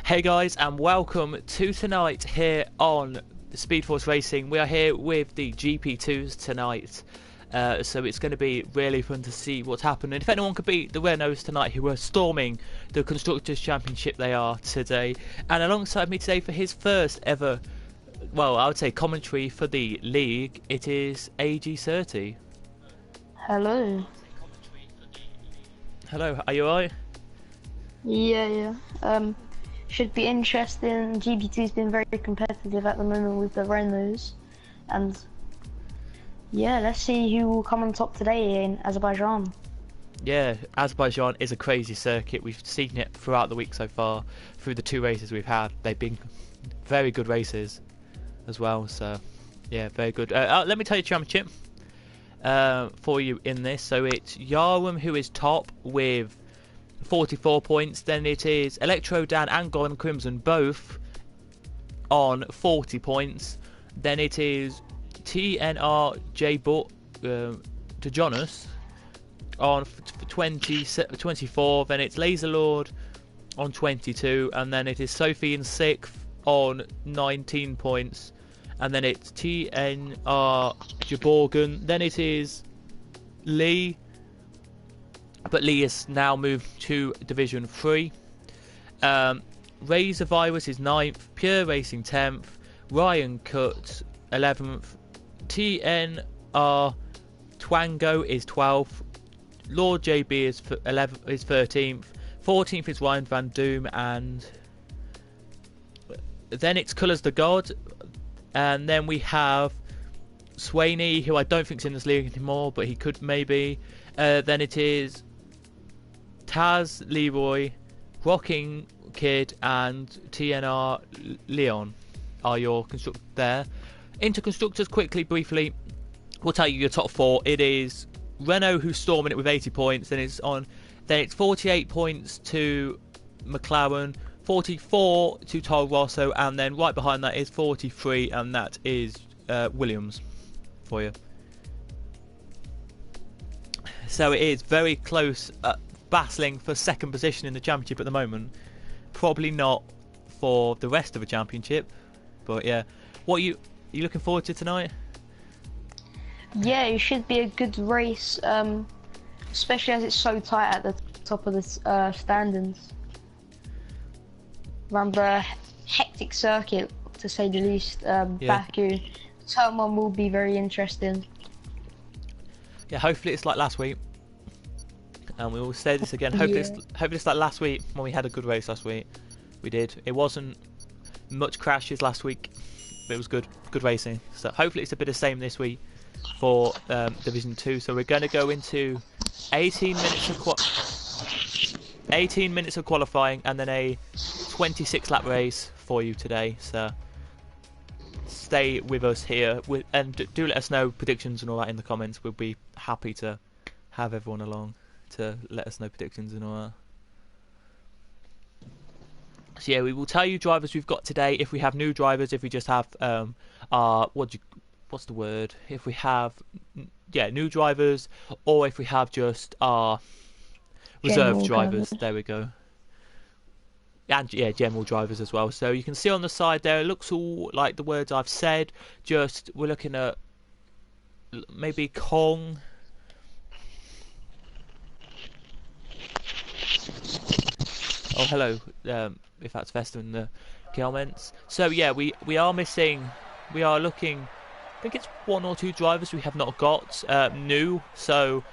Hey guys, and welcome to tonight here on Speed Force Racing. We are here with the GP2s tonight, so it's going to be really fun to see what's happened. And if anyone could beat the Renaults tonight, who are storming the Constructors' Championship they are today. And alongside me today for his first ever, well, I would say commentary for the league, it is AG30. Hello. Hello, are you alright? Yeah. Should be interesting. GP2's been very competitive at the moment with the Renaults, and yeah, let's see who will come on top today in Azerbaijan. Yeah, Azerbaijan is a crazy circuit. We've seen it throughout the week so far, through the two races we've had. They've been very good races as well, so yeah, very good. Let me tell you championship for you in this. So it's Yarum who is top with 44 points. Then it is Electro Dan and Golden Crimson both on 40 points. Then it is TNR J Butt to Jonas on 24. Then it's Laser Lord on 22, and then it is Sophie in 6th on 19 points, and then it's TNR Jaborgan. Then it is Lee, but Lee has now moved to Division 3. Razor Virus is 9th, Pure Racing 10th, Ryan Cut 11th, TNR Twango is 12th, Lord JB is 13th, 14th is Ryan Van Doom, and then it's Colours the God, and then we have Swaney, who I don't think's in this league anymore, but he could maybe. Then it is Taz, Leroy, Rocking Kid, and TNR Leon are your constructors there. Into constructors quickly, briefly, we'll tell you your top four. It is Renault who's storming it with 80 points. Then it's 48 points to McLaren, 44 to Toro Rosso, and then right behind that is 43, and that is Williams for you. So it is very close, battling for second position in the championship at the moment. Probably not for the rest of the championship, but yeah. What are you looking forward to tonight? Yeah, it should be a good race, especially as it's so tight at the top of the standings. Around the hectic circuit, to say the least, Baku. Turn 1 will be very interesting. Yeah, hopefully it's like last week, and we will say this again. Hopefully it's like last week when we had a good race last week. We did. It wasn't much crashes last week, but it was good racing. So hopefully it's a bit the same this week for Division 2. So we're going to go into 18 minutes of qualifying, and then a 26 lap race for you today. So stay with us here, and do let us know predictions and all that in the comments. We'll be happy to have everyone along to let us know predictions and all that. So yeah, we will tell you drivers we've got today, if we have new drivers, if we just have what's the word? If we have new drivers, or if we have just our reserve drivers. There we go. And yeah, general drivers as well. So you can see on the side there, it looks all like the words I've said. Just we're looking at maybe Kong. Oh, hello. If that's Vesta in the comments. So yeah, we are missing. We are looking. I think it's 1 or 2 drivers we have not got new. So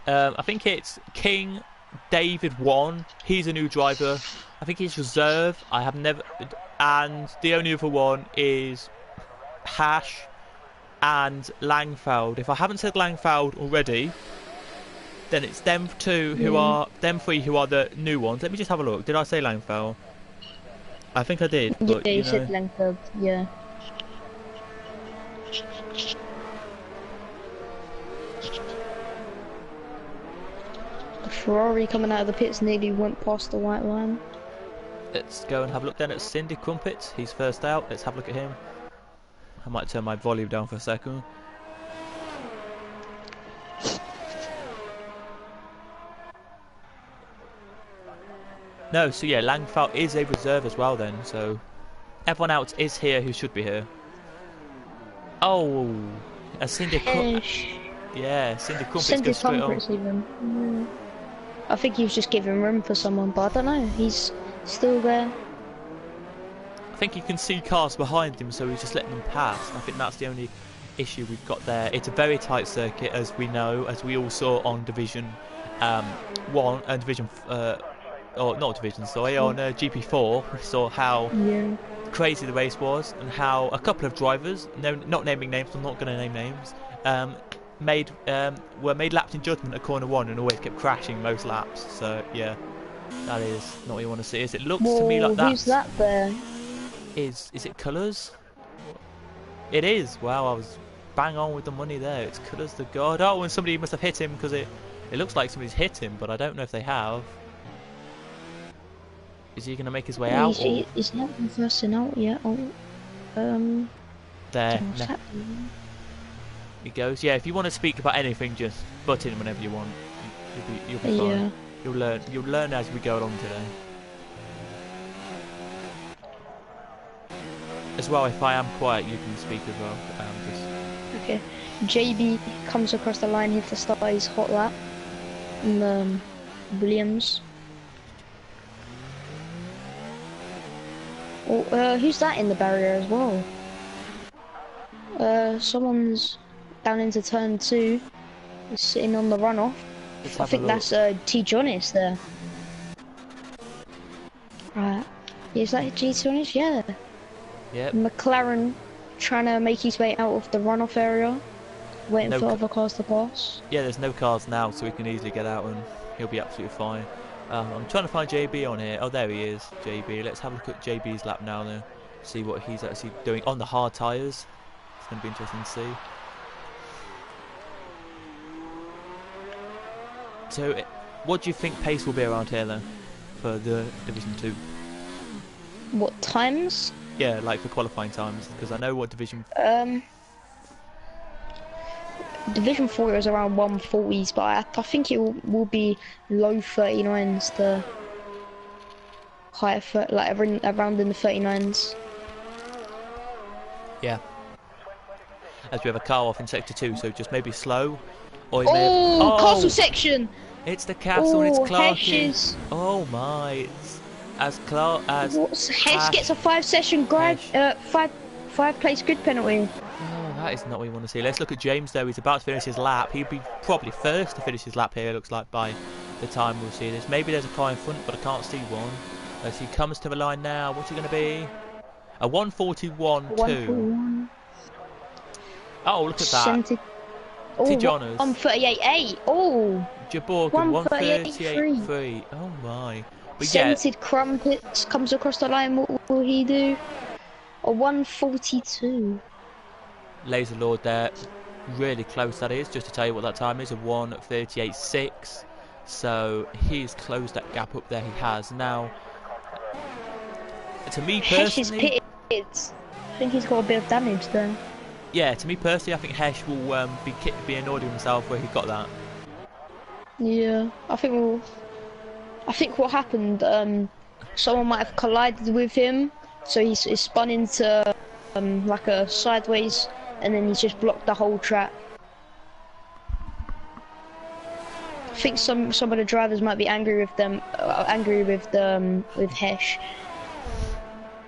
I think it's King David 1. He's a new driver. I think he's reserve. I have never. And the only other one is Hash and Langfeld. If I haven't said Langfeld already, then it's them three who are the new ones. Let me just have a look. Did I say Langfeld? I think I did. But, yeah, you said Langfeld. Yeah. Ferrari coming out of the pits nearly went past the white line. Let's go and have a look then at Cindy Crumpet. He's first out. Let's have a look at him. I might turn my volume down for a second. No, so yeah, Langfeld is a reserve as well then, so everyone else is here who should be here. Oh, a Hesh. Cinder Crumpets Send goes his straight on. trumpets even. I think he was just giving room for someone, but I don't know. He's still there. I think he can see cars behind him, so he's just letting them pass. I think that's the only issue we've got there. It's a very tight circuit, as we know, as we all saw on Division 1 and Division, or not Division, sorry, on GP4. We saw how crazy the race was and how a couple of drivers, no, not naming names, I'm not going to name names, were made laps in judgment at corner 1 and always kept crashing most laps. So yeah, that is not what you want to see. As it looks to me like that. Who's that there? Is it Colours? It is. Wow, I was bang on with the money there. It's Colours the God. Oh, and somebody must have hit him, because it looks like somebody's hit him, but I don't know if they have. Is he going to make his way out? He's not reversing out yet. There. He goes. Yeah, if you want to speak about anything, just butt in whenever you want. You'll be fine. Yeah. You'll learn as we go along today. As well, if I am quiet, you can speak as well. Okay. JB comes across the line here to start his hot lap. And Williams. Oh, who's that in the barrier as well? Someone's down into turn 2. He's sitting on the runoff. I think that's T. Jonas there. Right. Is that T. Jonas? Yeah. Yep. McLaren trying to make his way out of the runoff area, waiting for other cars to pass. Yeah, there's no cars now, so he can easily get out and he'll be absolutely fine. I'm trying to find JB on here. Oh, there he is, JB. Let's have a look at JB's lap now, then. See what he's actually doing on the hard tyres. It's going to be interesting to see. So, what do you think pace will be around here, then, for the Division 2? What times? Yeah, like for qualifying times, because I know what Division... Division 4 is around 140s, but I think it will be low 39s to higher, like around in the 39s. Yeah. As we have a car off in Sector 2, so just maybe slow. Or castle section! It's the castle and it's Clarky. Oh my, it's as Clark as... Hesh gets a 5-session grid, 5-place grid penalty. Oh, that is not what you want to see. Let's look at James though. He's about to finish his lap. He'd be probably first to finish his lap here, it looks like, by the time we'll see this. Maybe there's a car in front, but I can't see one. As he comes to the line now, what's it going to be? A 141.2. Oh, look at that. Tijonas. 138.8. Oh. Jaborgan 138.3. Oh my. But Scented Crumpets comes across the line. What will he do? A 142. Laser Lord there, really close that is, just to tell you what that time is, a 1:38.6. So he's closed that gap up there, he has. Now, to me personally... I think he's got a bit of damage there. Yeah, to me personally, I think Hesh will be annoyed with himself where he got that. Yeah, I think what happened, someone might have collided with him, so he's spun into like a sideways, and then he's just blocked the whole track. I think some of the drivers might be angry with them, with Hesh.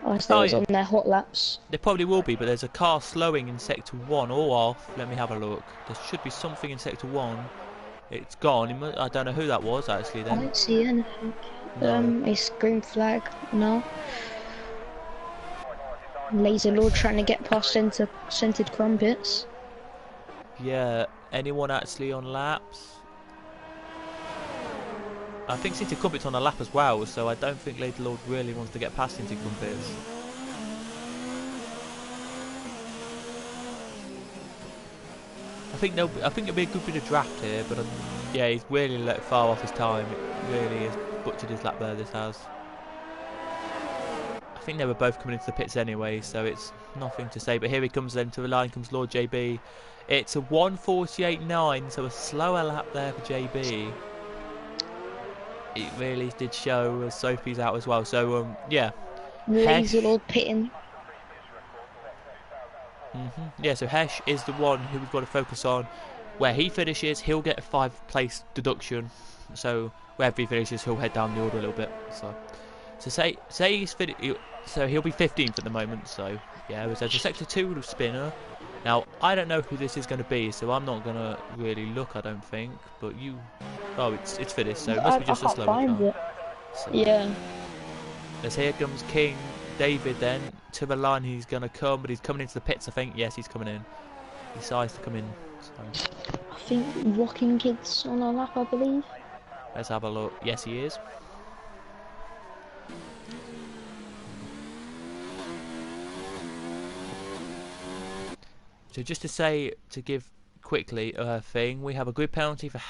As they was on their hot laps. They probably will be, but there's a car slowing in Sector 1 or off. Let me have a look. There should be something in Sector 1. It's gone. I don't know who that was actually then. I don't see anything. No. It's green flag. No. Laser Lord trying to get past scented Crumpets. Yeah. Anyone actually on laps? I think Scented Crumpets on a lap as well, so I don't think Laser Lord really wants to get past Scented Crumpets. I think it'll be a good bit of draft here, but yeah, he's really let far off his time. It really has butchered his lap there. This has. I think they were both coming into the pits anyway, so it's nothing to say. But here he comes then, to the line comes Lord JB. It's a 1:48.9, so a slower lap there for JB. it really did show as Sophie's out as well. So yeah, Hesh. Lazy Lord pitting. Yeah, so Hesh is the one who we've got to focus on. Where he finishes, he'll get a 5th-place deduction. So wherever he finishes, he'll head down the order a little bit. So say he's so he'll be 15th at the moment. So yeah, there's a sector 2 spinner. Now I don't know who this is going to be, so I'm not going to really look. I don't think, but you. Oh, it's finished, so it must be just a slower car. So, yeah. As here comes King David then to the line. He's going to come, but he's coming into the pits. I think. Yes, he's coming in. He decides to come in. So. I think Rocking Kid's on our lap, I believe. Let's have a look. Yes, he is. So just to say, to give quickly a thing, we have a grid penalty for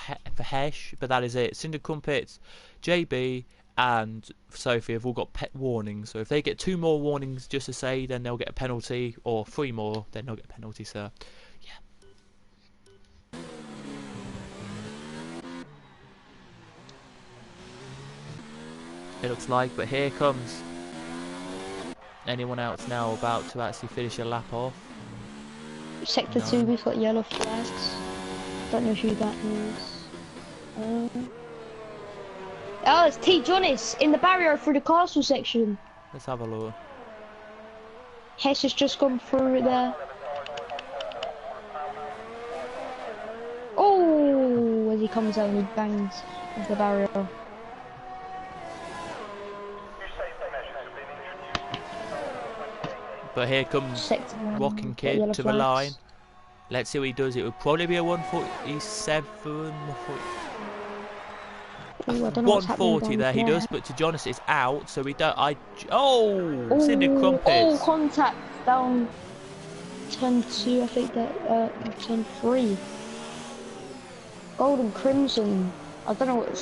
Hesh, but that is it. Cinder Crumpets, JB, and Sophie have all got pet warnings. So if they get 2 more warnings, just to say, then they'll get a penalty, or 3 more, then they'll get a penalty. So yeah. It looks like, but here comes anyone else now about to actually finish a lap off. Sector 2, we've got yellow flags. Don't know who that is. Oh, it's T. Jonas in the barrier through the castle section. Let's have a look. Hess has just gone through there. Oh, as he comes out and he bangs with the barrier. But here comes Rocking Kid to the line. Let's see what he does. It would probably be a 147. 140 there he does, but to Jonas it's out, so we don't. Cinder Crumpets. Oh, contact down turn 2, I think that turn 3. Golden Crimson. I don't know what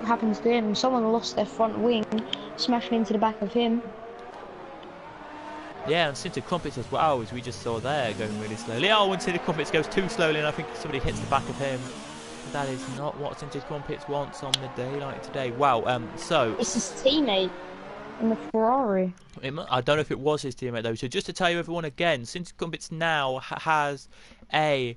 happened to him. Someone lost their front wing, smashing into the back of him. Yeah, and Cinder Crumpets as well, as we just saw there, going really slowly. Oh, when Cinder Crumpets goes too slowly, and I think somebody hits the back of him. But that is not what Cinder Crumpets wants on the day like today. Wow, so... It's his teammate in the Ferrari. I don't know if it was his teammate, though. So just to tell you everyone again, Cinder Crumpets now has a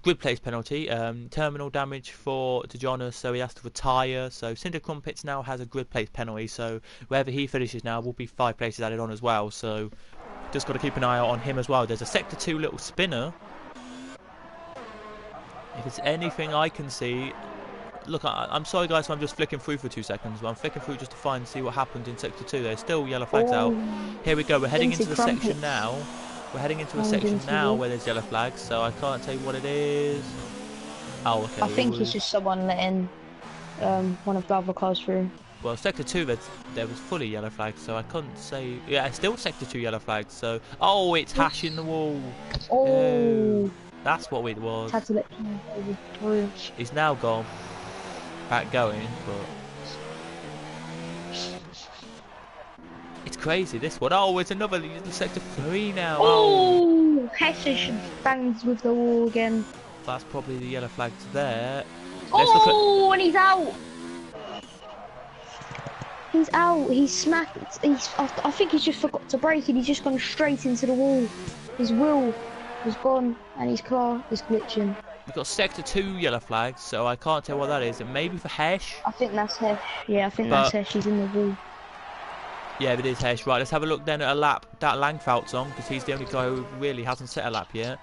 grid place penalty, terminal damage to Jonas, so he has to retire. So Cinder Crumpets now has a grid place penalty, so wherever he finishes now will be 5 places added on as well. So... just got to keep an eye out on him as well. There's a sector 2 little spinner. If it's anything I can see, look, I'm sorry guys if I'm just flicking through for 2 seconds, but I'm flicking through just to see what happened in sector 2. There's still yellow flags out. Here we go. We're heading into the section now. We're heading into a section now where there's yellow flags, so I can't tell you what it is. Oh, okay. I think it's just someone letting one of the other cars through. Well, sector 2 there was fully yellow flags, so I couldn't say. Yeah, it's still sector 2 yellow flags. So it's Hash in the wall. Oh, that's what it was. had to let him over through. He's now gone back going, but it's crazy this one. Oh, it's another sector 3 now. Oh, Hessish bangs with the wall again. That's probably the yellow flags there. And he's out. He's out. He's smacked. I think he's just forgot to brake and he's just gone straight into the wall. His wheel was gone and his car is glitching. We've got sector 2 yellow flags, so I can't tell what that is. It may be for Hesh. I think that's Hesh. Yeah, I think that's Hesh. He's in the wall. Yeah, it is Hesh. Right, let's have a look then at a lap that Langfeld's on, because he's the only guy who really hasn't set a lap yet.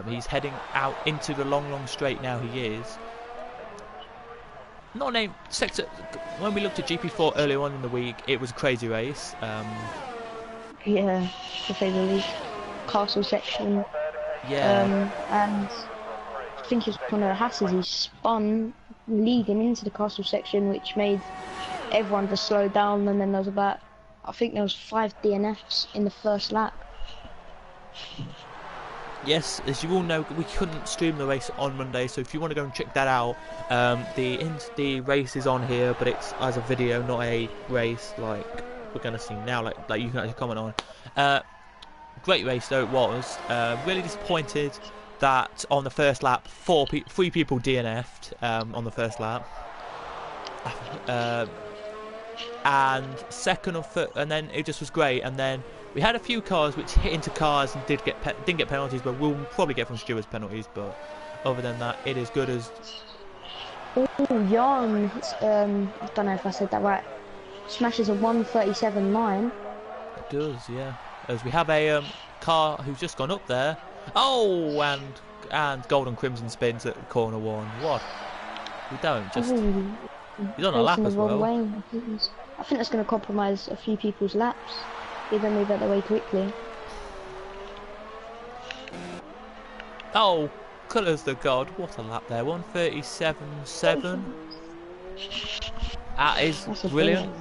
He's heading out into the long straight now. He is. Not named sector. When we looked at GP4 earlier on in the week, it was a crazy race. Yeah, to say the least. Castle section. Yeah. And I think it's one of the Hasses. He spun leading into the castle section, which made everyone just slow down. And then there was I think there was 5 DNFs in the first lap. Yes, as you all know, we couldn't stream the race on Monday, so if you want to go and check that out, the race is on here, but it's as a video, not a race like we're going to see now, like you can actually comment on. Great race though it was. Really disappointed that on the first lap, 3 people DNF'd on the first lap. and second or third, and then it just was great. And then we had a few cars which hit into cars and didn't get penalties, but we'll probably get from stewards penalties. But other than that, it is good as. Oh, Jan, I don't know if I said that right. Smashes a 1:37.9. It does, yeah. As we have a car who's just gone up there. Oh, and Golden Crimson spins at corner one. What? We don't just. He's on a lap as well. Way. I think that's going to compromise a few people's laps. They don't move out the way quickly. Oh, colours the god. What a lap there. 1:37.7. That is brilliant.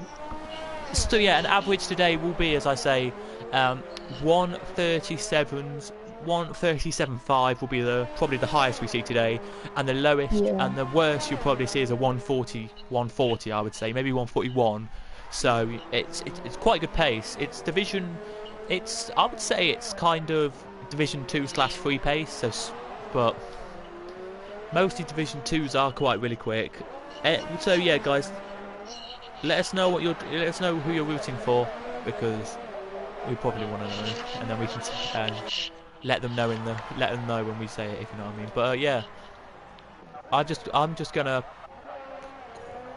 So yeah, an average today will be, as I say, 1:37.5 will be probably the highest we see today, and the lowest and the worst you'll probably see is a 1:40, I would say, maybe 1:41. So it's quite good pace. It's division. I would say it's kind of Division 2/3 pace. But mostly Division 2s are quite really quick. So yeah, guys. Let us know who you're rooting for, because we probably want to know, and then we can let them know when we say it, if you know what I mean. But yeah, I'm just gonna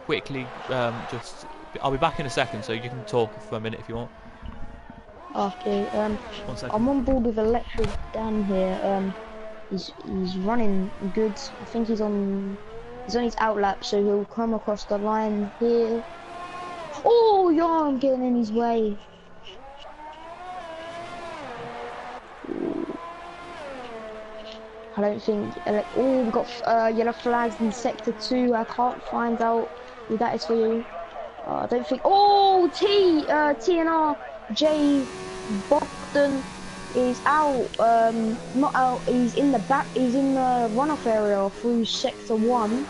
quickly I'll be back in a second, so you can talk for a minute if you want. Okay. 1 second. I'm on board with Electric Dan here. He's running good. I think he's on his outlap, so he'll come across the line here. Oh, yeah, I'm getting in his way. I don't think. Oh, we've got yellow flags in sector 2. I can't find out who that is for you. I don't think. Oh, TNR J Bogdan is out. Not out. He's in the back. He's in the runoff area through sector 1.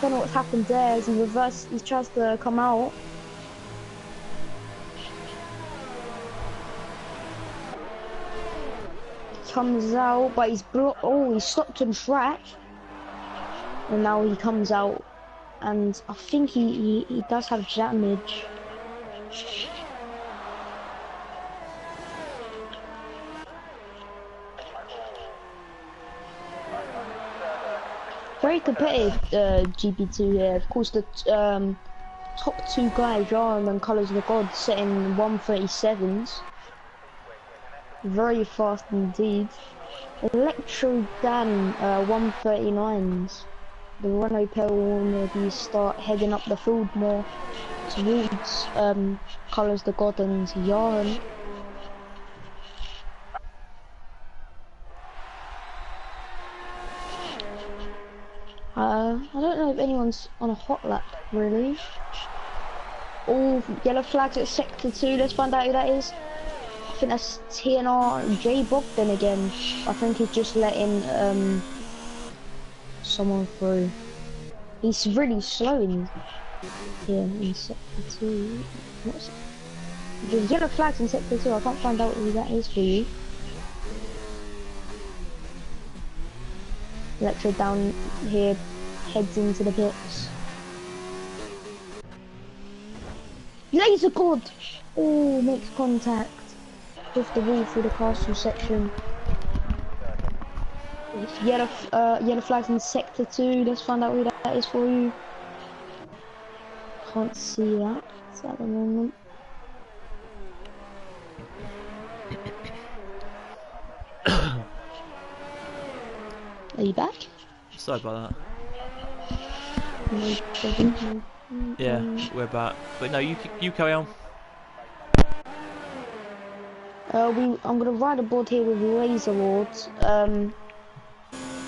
Don't know what's happened there. As he tries to come out. Comes out, but he's he stopped on track, and now he comes out, and I think he does have damage. Very competitive GP2 here. Of course, the top 2 guys, Jan and Colours of the God, setting 1:37s. Very fast indeed. Electro Dan 1:39s. The Renault Pale will start heading up the field more towards Colours the God and Yarn. I don't know if anyone's on a hot lap really. All yellow flags at sector 2. Let's find out who that is. I think that's TNR J Bogdan again. I think he's just letting someone through. He's really slow in here in sector 2. The yellow flags in sector 2. I can't find out who that is for you. Electro down here heads into the pits. Laser God! Oh, makes contact with the wall through the castle section. Yellow flags in sector 2. Let's find out who that is for you. Can't see that at the moment. Are you back? Sorry about that. No problem. Yeah, we're back. But no, you carry on. I'm gonna ride aboard here with Laser Lord.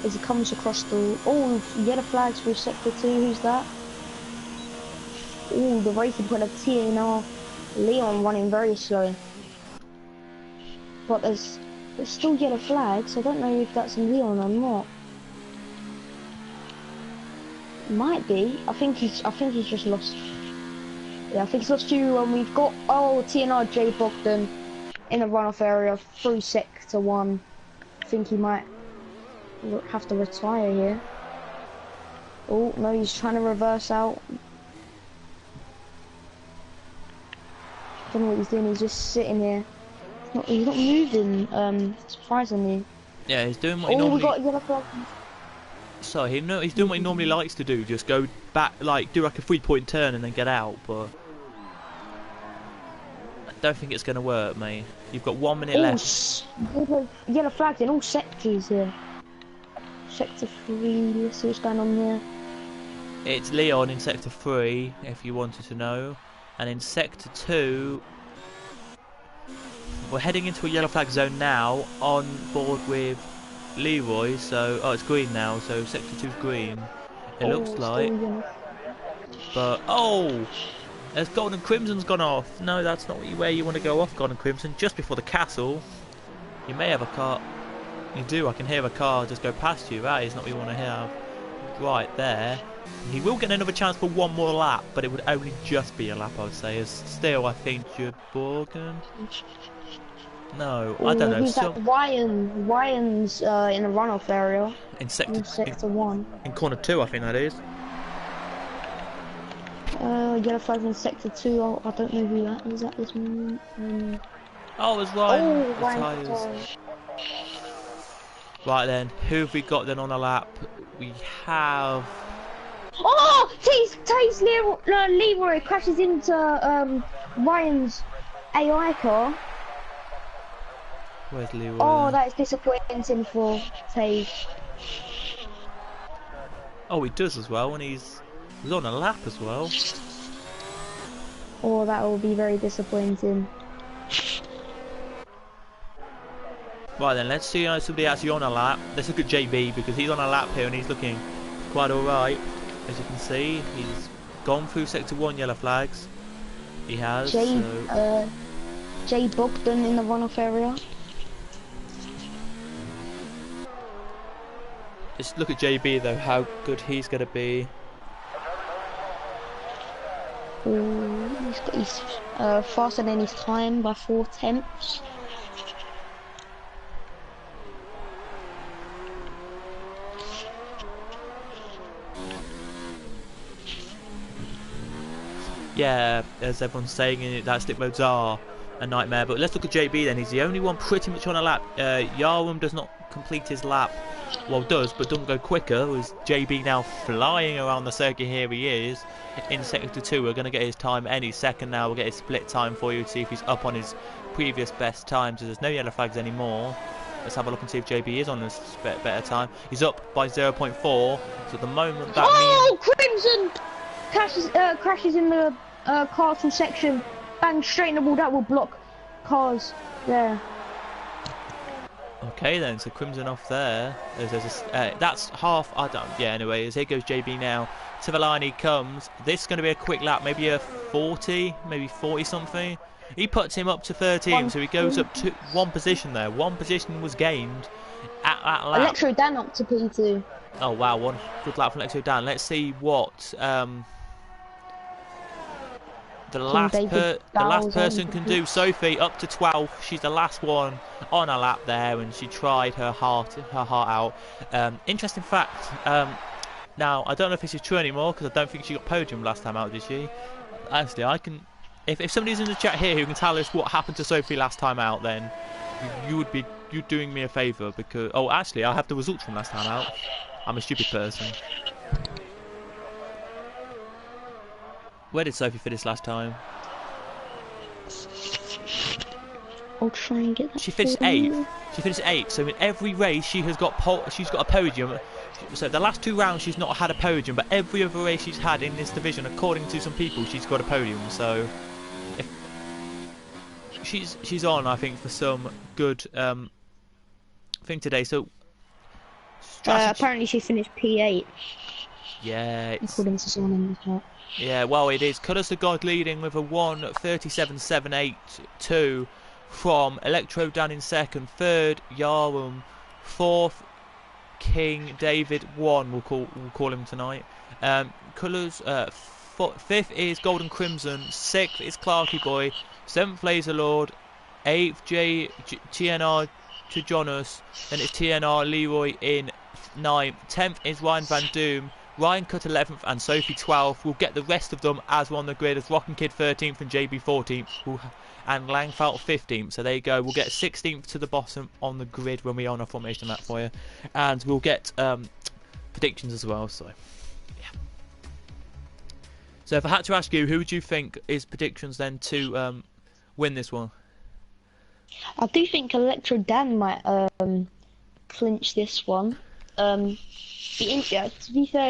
As he comes across the yellow flags for sector 2. Who's that? Oh, the racing point of TNR Leon running very slow. But there's still yellow flags. I don't know if that's Leon or not. Might be. I think he's just lost. Yeah, I think he's lost you. And we've got TNR J Bogdan in the runoff area through sector 1. I think he might have to retire here. Oh no, he's trying to reverse out. don't know what he's doing. He's just sitting here. He's not moving. Surprisingly. Yeah, he's doing what he Oh, normally. we got yellow flag. So he's doing what he normally likes to do. Just go back, like do like a 3-point turn and then get out. But I don't think it's going to work, mate. You've got 1 minute left. Yellow flags in all sectors here. Sector 3. Let's see what's going on there. It's Leon in Sector 3, if you wanted to know. And in Sector 2, we're heading into a yellow flag zone now, on board with Leroy. So, oh, it's green now, so Sector 2's green. It looks like. But, oh! There's Golden Crimson's gone off. No, that's not where you want to go off, Golden Crimson. Just before the castle. You may have a car. You do, I can hear a car just go past you. That is not what you want to have. Right there. He will get another chance for one more lap, but it would only just be a lap, I would say. As still, I think you're Borgen. No, I don't know. Who's that? Ryan's in a runoff area. In sector 1. In corner 2, I think that is. Yellow flag in sector 2. I don't know who that is at this moment. Oh, it's Ryan. Oh, Ryan's. Right then, who have we got then on a lap? We have. Oh, Taze Leroy crashes into Ryan's AI car. Where's Leroy? Oh, that is disappointing for Taze. Oh, he does as well, and he's on a lap as well. Oh, that will be very disappointing. Right then, let's see somebody actually on a lap. Let's look at JB because he's on a lap here and he's looking quite alright. As you can see, he's gone through Sector 1 yellow flags. He has. Jay Bogdan in the runoff area. Just look at JB though, how good he's going to be. Oh, he's faster than his time by 4 tenths. Yeah, as everyone's saying, that stick modes are a nightmare. But let's look at JB then. He's the only one pretty much on a lap. Yarwam does not complete his lap. Well, does, but doesn't go quicker. With JB now flying around the circuit, here he is in Sector 2. We're going to get his time any second now. We'll get his split time for you to see if he's up on his previous best times. There's no yellow flags anymore. Let's have a look and see if JB is on this better time. He's up by 0.4. So at the moment, that means... Crimson crashes in the castle section. Bang straight in the wall. That will block cars there. Okay then, so Crimson off there. That's half. I don't. Yeah. Anyway, as here goes JB now. To the line he comes. This is going to be a quick lap, maybe a 40, maybe 40 something. He puts him up to 13, so he goes up to 1 position there. 1 position was gained at that lap. Electro Dan up to P2. Oh wow, one good lap from Electro Dan. Let's see what the last person can do. Sophie up to 12. She's the last one on a lap there, and she tried her heart out. Interesting fact. Now I don't know if this is true anymore because I don't think she got podium last time out, did she? Actually, I can. If somebody's in the chat here who can tell us what happened to Sophie last time out, then you're doing me a favour because actually I have the results from last time out. I'm a stupid person. Where did Sophie finish last time? I'll try and get that. She finished 8th. She finished 8th. So in every race she has got she's got a podium. So the last 2 rounds she's not had a podium, but every other race she's had in this division, according to some people, she's got a podium. So if she's on, I think, for some good thing today. So apparently she finished P8. Yeah. According to someone in the chat. Yeah, well, it is Colours of God leading with a 1:37.782 from Electro Dan in second, third Yarwam, fourth King David 1. We'll call him tonight. Colours, fifth is Golden Crimson, sixth is Clarky Boy, seventh Laser Lord, eighth TNR to Jonas, then it's TNR Leroy in ninth, 10th is Ryan Van Doom Ryan cut 11th and Sophie 12th. We'll get the rest of them as we're on the grid as Rockin' Kid 13th and JB 14th and Langfelt 15th. So there you go. We'll get 16th to the bottom on the grid when we're on a formation lap for you. And we'll get predictions as well. So, yeah. So if I had to ask you, who would you think is predictions then to win this one? I do think Electro Dan might clinch this one. To be fair,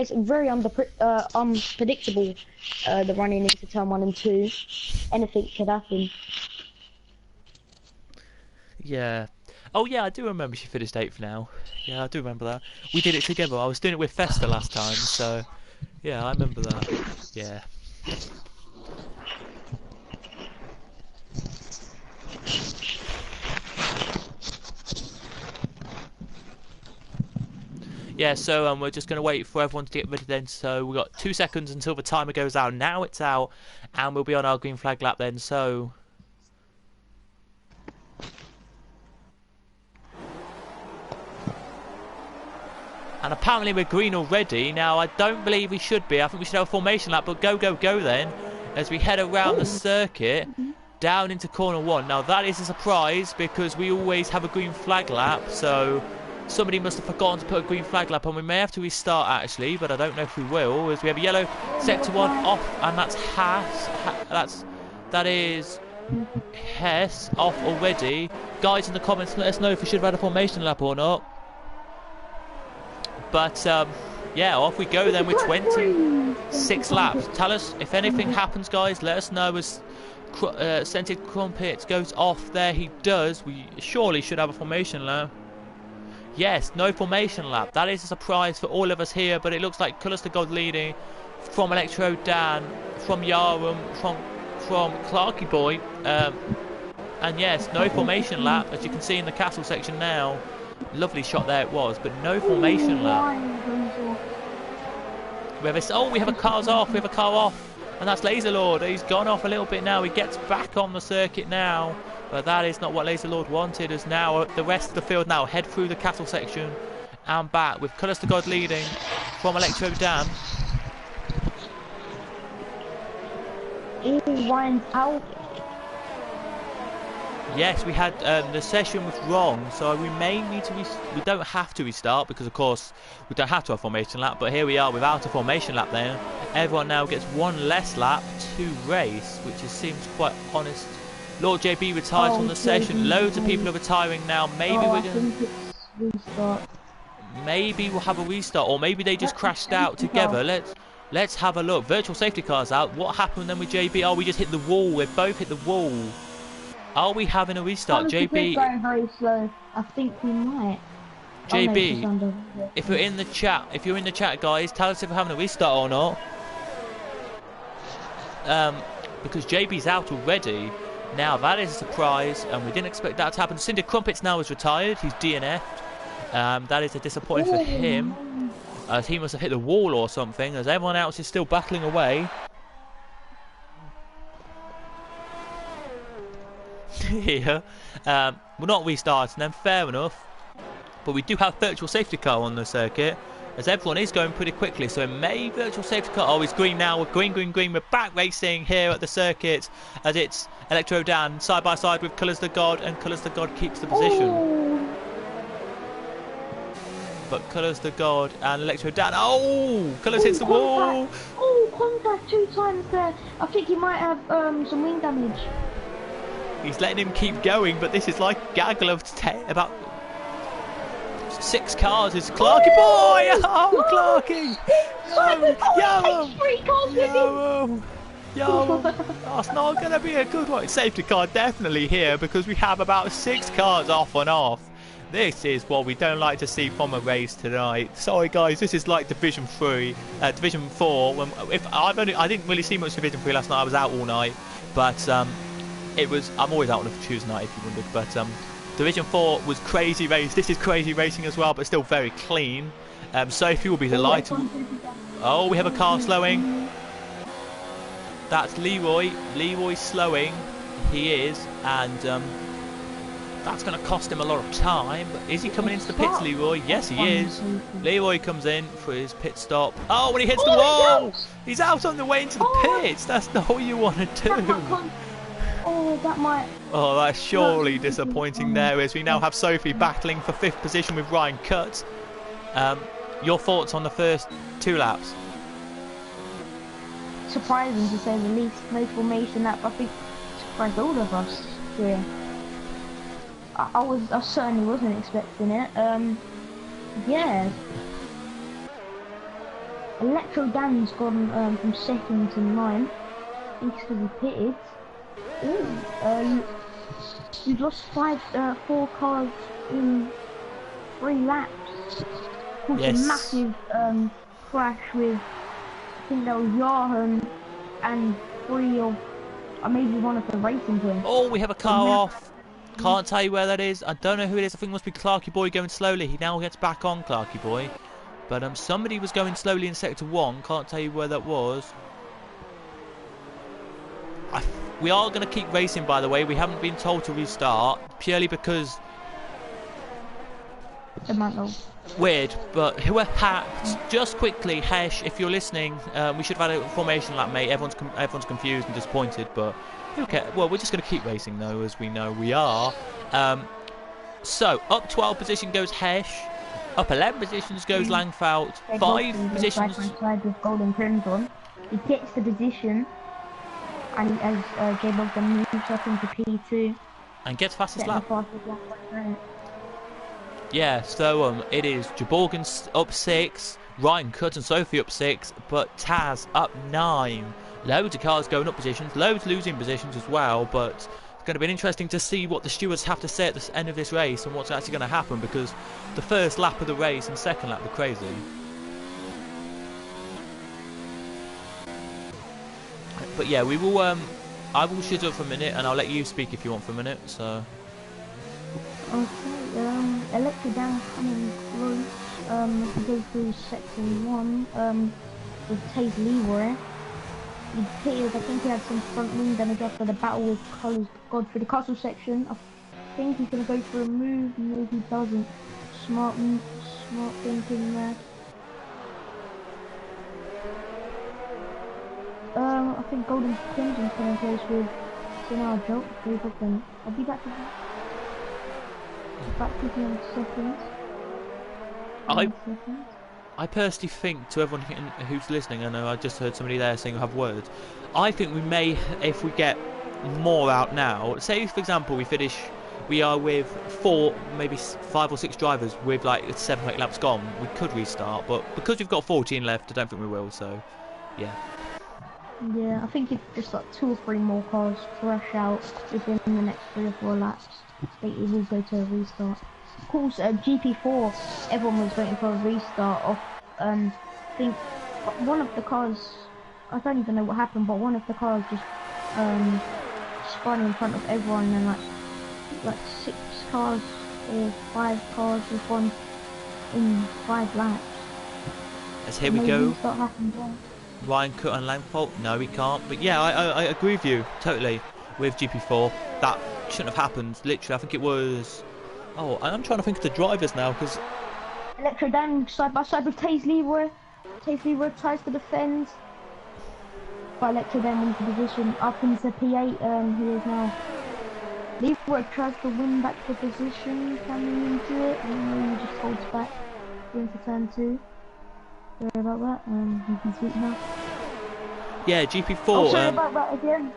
it's very unpredictable, the running into turn 1 and 2. Anything could happen. Yeah. Oh yeah, I do remember she finished 8th now. Yeah, I do remember that. We did it together. I was doing it with Festa last time, so yeah, I remember that. Yeah. Yeah, so we're just going to wait for everyone to get ready then. So we've got 2 seconds until the timer goes out. Now it's out, and we'll be on our green flag lap then. So and apparently we're green already. Now I don't believe we should be. I think we should have a formation lap, but go then as we head around the circuit down into corner 1. Now that is a surprise because we always have a green flag lap, so somebody must have forgotten to put a green flag lap on. We may have to restart actually, but I don't know if we will, as we have a yellow sector 1 off, and that's that is Hess off already. Guys in the comments, let us know if we should have had a formation lap or not. But yeah, off we go then with 26 laps. Tell us if anything happens, guys. Let us know as Scented Crumpet goes off there. He does. We surely should have a formation lap. Yes, no formation lap. That is a surprise for all of us here, but it looks like Colours to God leading from Electro Dan, from Yarum, from Clarky Boy. And yes, no formation lap, as you can see in the castle section now. Lovely shot there it was, but no formation lap. We have a car's off. We have a car off, and that's Laser Lord. He's gone off a little bit now. He gets back on the circuit now, but that is not what Laser Lord wanted. As now the rest of the field now head through the castle section and back with Colours to God leading from Electro Dan. Ryan's out. Yes, we had the session was wrong, so we may need to. We don't have to restart because, of course, we don't have to have formation lap. But here we are without a formation lap. Then everyone now gets one less lap to race, which seems quite honest. Lord JB retires from the session. Loads of people are retiring now. Maybe we're gonna. Maybe we'll have a restart, or maybe they just crashed out together. Let's have a look. Virtual safety cars out. What happened then with JB? Oh, we just hit the wall. We both hit the wall. Are we having a restart? JB, going very slow. I think we might. JB, if you're in the chat, guys, tell us if we're having a restart or not. Because JB's out already. Now that is a surprise, and we didn't expect that to happen. Cinder Crumpets now is retired. He's DNF'd. That is a disappointment for him, as he must have hit the wall or something, as everyone else is still battling away. Here, we're not restarting them, fair enough, but we do have virtual safety car on the circuit, as everyone is going pretty quickly, so it may virtual safety car. Oh, it's green now. We're green. We're back racing here at the circuit, as it's Electro Dan side by side with Colours to God, and Colours to God keeps the position. But Colours to God and Electro Dan. Oh, Colours hits the wall. Oh, contact 2 times there. I think he might have some wing damage. He's letting him keep going, but this is like a gaggle of about 6 cars. It's Clarky Boy! Oh, Clarky! Yo! That's not going to be a good one. Safety car definitely here, because we have about 6 cars off and off. This is what we don't like to see from a race tonight. Sorry guys, this is like Division 4. I didn't really see much Division 3 last night. I was out all night, but I'm always out on a Tuesday night, if you wondered, but Division 4 was crazy race. This is crazy racing as well, but still very clean. Sophie will be delighted. Oh, we have a car slowing. That's Leroy. Leroy's slowing. He is, and That's going to cost him a lot of time. Is he coming into the pits, Leroy? Yes, he is. Leroy comes in for his pit stop. Oh, when he hits the wall! He's out on the way into the pits. That's not what you want to do. That might... Oh, that's surely disappointing there, as we now have Sophie battling for 5th position with Ryan Cutt. Your thoughts on the first 2 laps? Surprising to say the least. No formation lap, I think, surprised all of us here. I certainly wasn't expecting it. Yeah. Electro Dan's gone from 2nd to 9th. I think he's going to be pitted. Ooh, we've lost 4 cars in 3 laps. Of course, yes. A massive crash with, I think that was Johan and 3 of, maybe one of the racing points. Oh, we have a car off. Can't tell you where that is. I don't know who it is. I think it must be Clarky Boy going slowly. He now gets back on Clarky Boy. But somebody was going slowly in sector 1. Can't tell you where that was. We are going to keep racing, by the way. We haven't been told to restart. Purely because... weird, but who are hacked? Just quickly, Hesh, if you're listening, we should have had a formation lap, mate. Everyone's confused and disappointed, but okay. Well, we're just going to keep racing, though, as we know we are. So, up 12 position goes Hesh. Up 11 positions goes Langfout. 5 positions... Side with golden trims on. He gets the position, and as J-Bogdan moves up into P2. And gets fastest lap. Yeah, so it is Jaborgan up 6, Ryan Cutt and Sophie up 6, but Taz up 9. Loads of cars going up positions, loads losing positions as well, but it's going to be interesting to see what the stewards have to say at the end of this race and what's actually going to happen, because the first lap of the race and second lap were crazy. But yeah, we will. I will shut up for a minute, and I'll let you speak if you want for a minute. So. Okay. Electro down coming through. We go through section 1. With Taze Leroy. He pitted. I think he had some front wing damage after the battle with Colours God for the castle section. I think he's gonna go for a move. Maybe he doesn't. Smart thinking there. I think Golden Crimson's coming close with Sinar Jolt. I'll be back with that. Back with you in seconds. I personally think, to everyone who's listening, I know I just heard somebody there saying have words. I think we may, if we get more out now, say for example we are with 4, maybe 5 or 6 drivers with like 7 or 8 laps gone, we could restart, but because we've got 14 left, I don't think we will, so yeah. Yeah, I think if just like 2 or 3 more cars crash out within the next 3 or 4 laps, it will go to a restart. Of course, GP4, everyone was waiting for a restart of, I think one of the cars, I don't even know what happened, but one of the cars just spun in front of everyone, and like 6 cars or 5 cars were gone in 5 laps. As here we go. Ryan Cutt and Langfolt? No, he can't. But yeah, I agree with you totally with GP4. That shouldn't have happened. Literally, I think it was... Oh, I'm trying to think of the drivers now, because... Electro Dan side by side with Taze Leroy. Taze Leroy tries to defend. But Electro Dan wins the position up into P8. He is now... Leroy tries to win back the position, coming into it. And he just holds back into turn 2. Sorry about that, you can sweep now. Yeah, GP4. Oh, sorry about that again.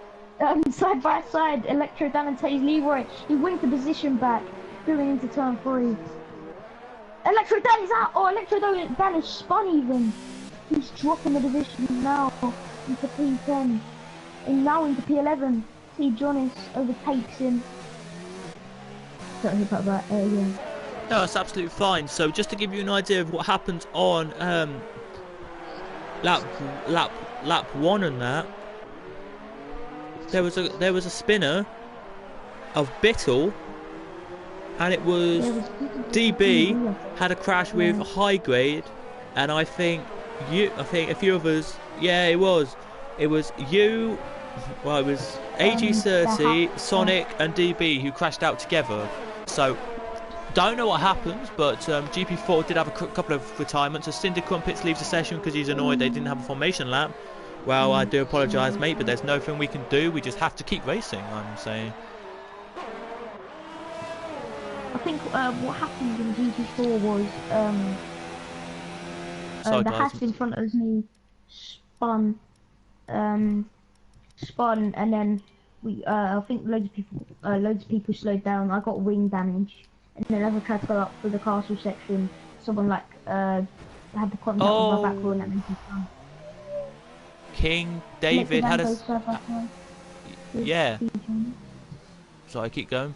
Side by side, Electro Dan and Taze Leroy. He wins the position back, going into turn 3. Electro Dan is out! Oh, Electro Dan is spun even. He's dropping the division now into P10. And now into P11. T. Jonas overtakes him. Sorry about that, yeah. No, it's absolutely fine. So just to give you an idea of what happened on lap 1 and that, there was a spinner of Bittle, and it was DB had a crash with High Grade, and I think a few of us, yeah, it was you. Well, it was AG30, Sonic, and DB who crashed out together. So don't know what happens, but GP4 did have a couple of retirements. So Cinder Crumpets leaves the session because he's annoyed they didn't have a formation lap. Well, I do apologise, mate, but there's nothing we can do. We just have to keep racing, I'm saying. I think what happened in GP4 was Sorry, the guys. hatch in front of me spun, and then I think loads of people slowed down. I got wing damage, and then as I tried to go up for the castle section, someone like had the contact with my back wheel and that made me spun. King David had a... Yeah. Sorry, keep going.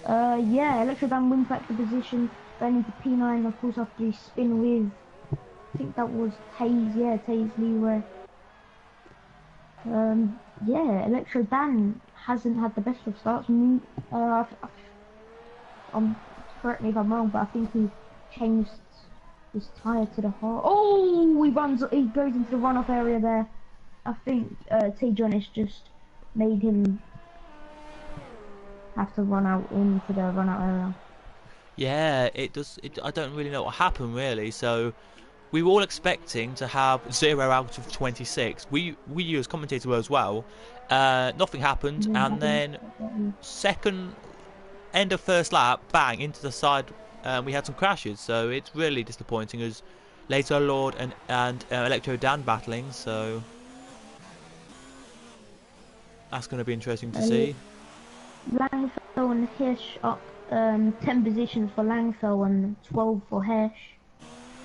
Yeah, Electrodan wins back the position, going into P9, of course, after he spin with, I think that was Taze Leroy. Yeah, Electrodan hasn't had the best of starts. Correct me if I'm wrong, but I think he changed his tyre to the hard. Oh, he goes into the runoff area there. I think T. Jonas just made him have to run out into the run-out area. Yeah, it does. I don't really know what happened, really. So we were all expecting to have 0 out of 26. We as commentators were as well. Nothing happened, and then end of first lap, bang, into the side. We had some crashes, so it's really disappointing as Laser Lord and Electro Dan battling. So that's going to be interesting to see. Langfell and Hirsch up 10 positions for Langfell and 12 for Hirsch.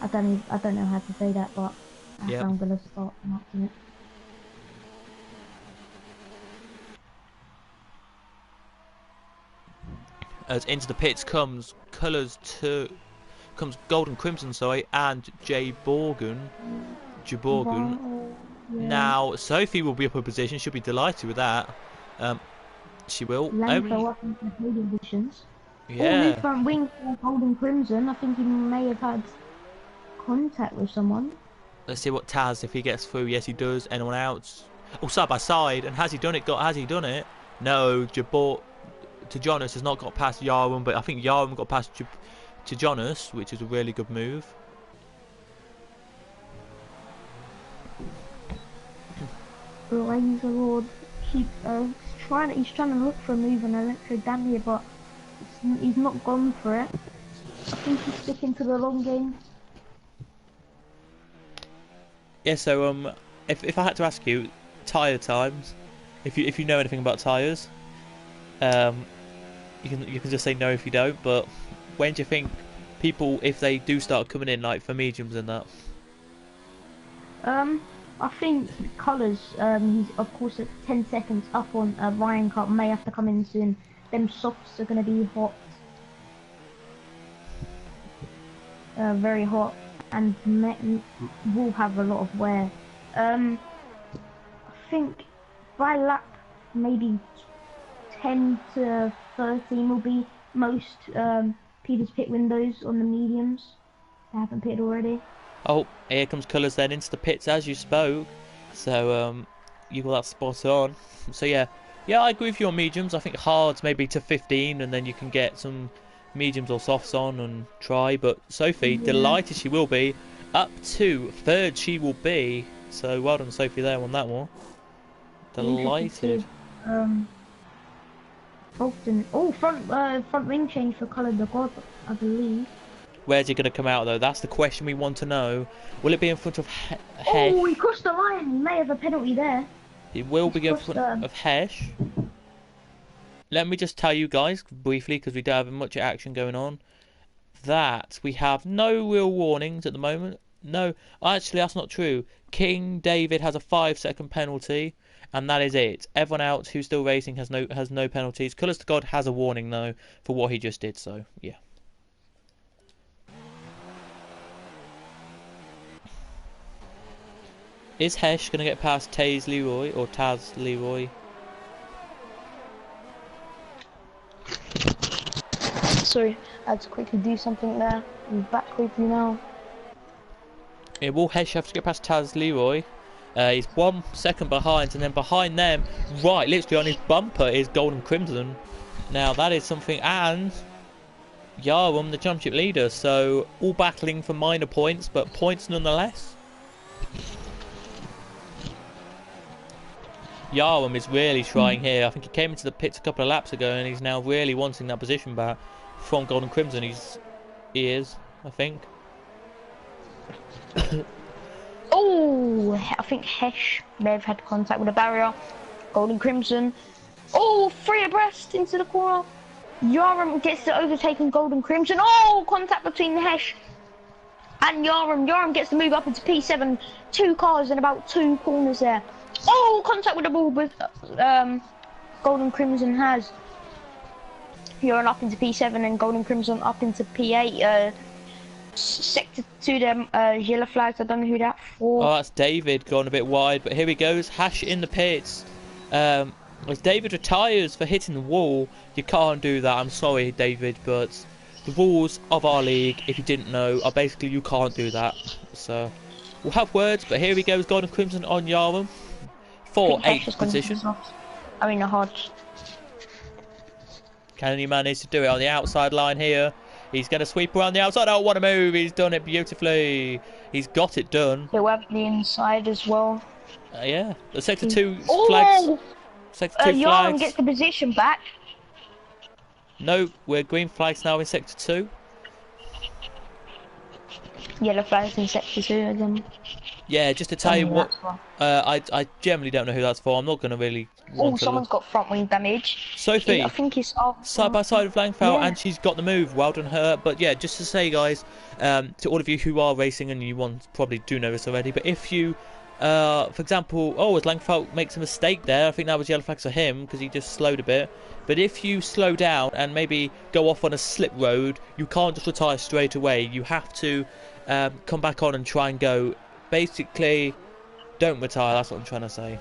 I don't know how to say that, but that's how I'm gonna start marking it. As into the pits comes Golden Crimson, sorry, and Jay Borgen. Yeah. Now Sophie will be up in position. She'll be delighted with that. She will. Langfell up into the podium positions. Yeah. Oh, his front wing for Golden Crimson. I think he may have had contact with someone. Let's see what Taz, if he gets through. Yes, he does. Anyone else? Oh, side by side. And has he done it? Has he done it? No. To Jonas has not got past Yarum, but I think Yarum got past to Jonas, which is a really good move. Laser Lord, he's trying to look for a move on Electro Dan here, but he's not gone for it. I think he's sticking to the long game. Yeah. So if I had to ask you, tyre times, if you know anything about tyres, you can just say no if you don't. But when do you think people, if they do start coming in, like for mediums and that? I think colours. He's of course at 10 seconds up on Ryan Cup. May have to come in soon. Them softs are gonna be hot, very hot, and will have a lot of wear. I think by lap maybe 10 to 13 will be most Peter's pit windows on the mediums. They haven't pitted already. Oh, here comes Colours then into the pits as you spoke. So you got that spot on. So yeah, I agree with you on mediums. I think hards maybe to 15, and then you can get some mediums or softs on and try. But Sophie, delighted she will be. Up to third she will be. So well done, Sophie, there on that one. Delighted. Front wing change for Colour the God, I believe. Where's he going to come out though? That's the question we want to know. Will it be in front of Hesh? Oh, he crossed the line. He may have a penalty there. It will be in front of Hesh. Let me just tell you guys briefly, because we don't have much action going on, that we have no real warnings at the moment. No, actually that's not true. King David has a 5-second penalty, and that is it. Everyone else who's still racing has no penalties. Colours to God has a warning though for what he just did. So yeah. Is Hesh going to get past Taz Leroy or Taz Leroy? Sorry, I had to quickly do something there. I'm back with you now. Yeah, will Hesh have to get past Taz Leroy? He's 1 second behind, and then behind them, right, literally on his bumper, is Golden Crimson. Now that is something, and Yarum, the championship leader, so all battling for minor points, but points nonetheless. Yarum is really trying here. I think he came into the pits a couple of laps ago, and he's now really wanting that position back from Golden Crimson. He is, I think. Oh, I think Hesh may have had contact with a barrier. Golden Crimson. Oh, 3 abreast into the corner. Yarum gets the overtaking Golden Crimson. Oh, contact between the Hesh and Yarum. Yarum gets to move up into P7. 2 cars in about 2 corners there. Oh, contact with the ball with Golden Crimson has. Yarum up into P7 and Golden Crimson up into P8. Sector 2 them yellow flags. I don't know who that's for. Oh, that's David gone a bit wide, but here he goes. Hash in the pits. As David retires for hitting the wall, you can't do that. I'm sorry, David, but the rules of our league, if you didn't know, are basically you can't do that. So we'll have words, but here he goes. Golden Crimson on Yarum for 8th position. I mean, a Hodge. Can he manage to do it on the outside line here? He's going to sweep around the outside. Oh, what a move. He's done it beautifully. He's got it done. He'll have the inside as well. Yeah. The Sector 2 flags. Sector 2 Yarum flags. gets the position back. No, we're green flags now in Sector 2. Yellow flags in Sector 2 again. Yeah, just to tell you what, I generally don't know who that's for. I'm not going to really. Oh, someone's got front wing damage. Sophie, I think it's side by side with Langfeld, and she's got the move. Well done her. But yeah, just to say, guys, to all of you who are racing, and you probably do know this already, but if you, for example, as Langfeld makes a mistake there, I think that was yellow flags for him because he just slowed a bit. But if you slow down and maybe go off on a slip road, you can't just retire straight away. You have to come back on and try and go. Basically, don't retire. That's what I'm trying to say.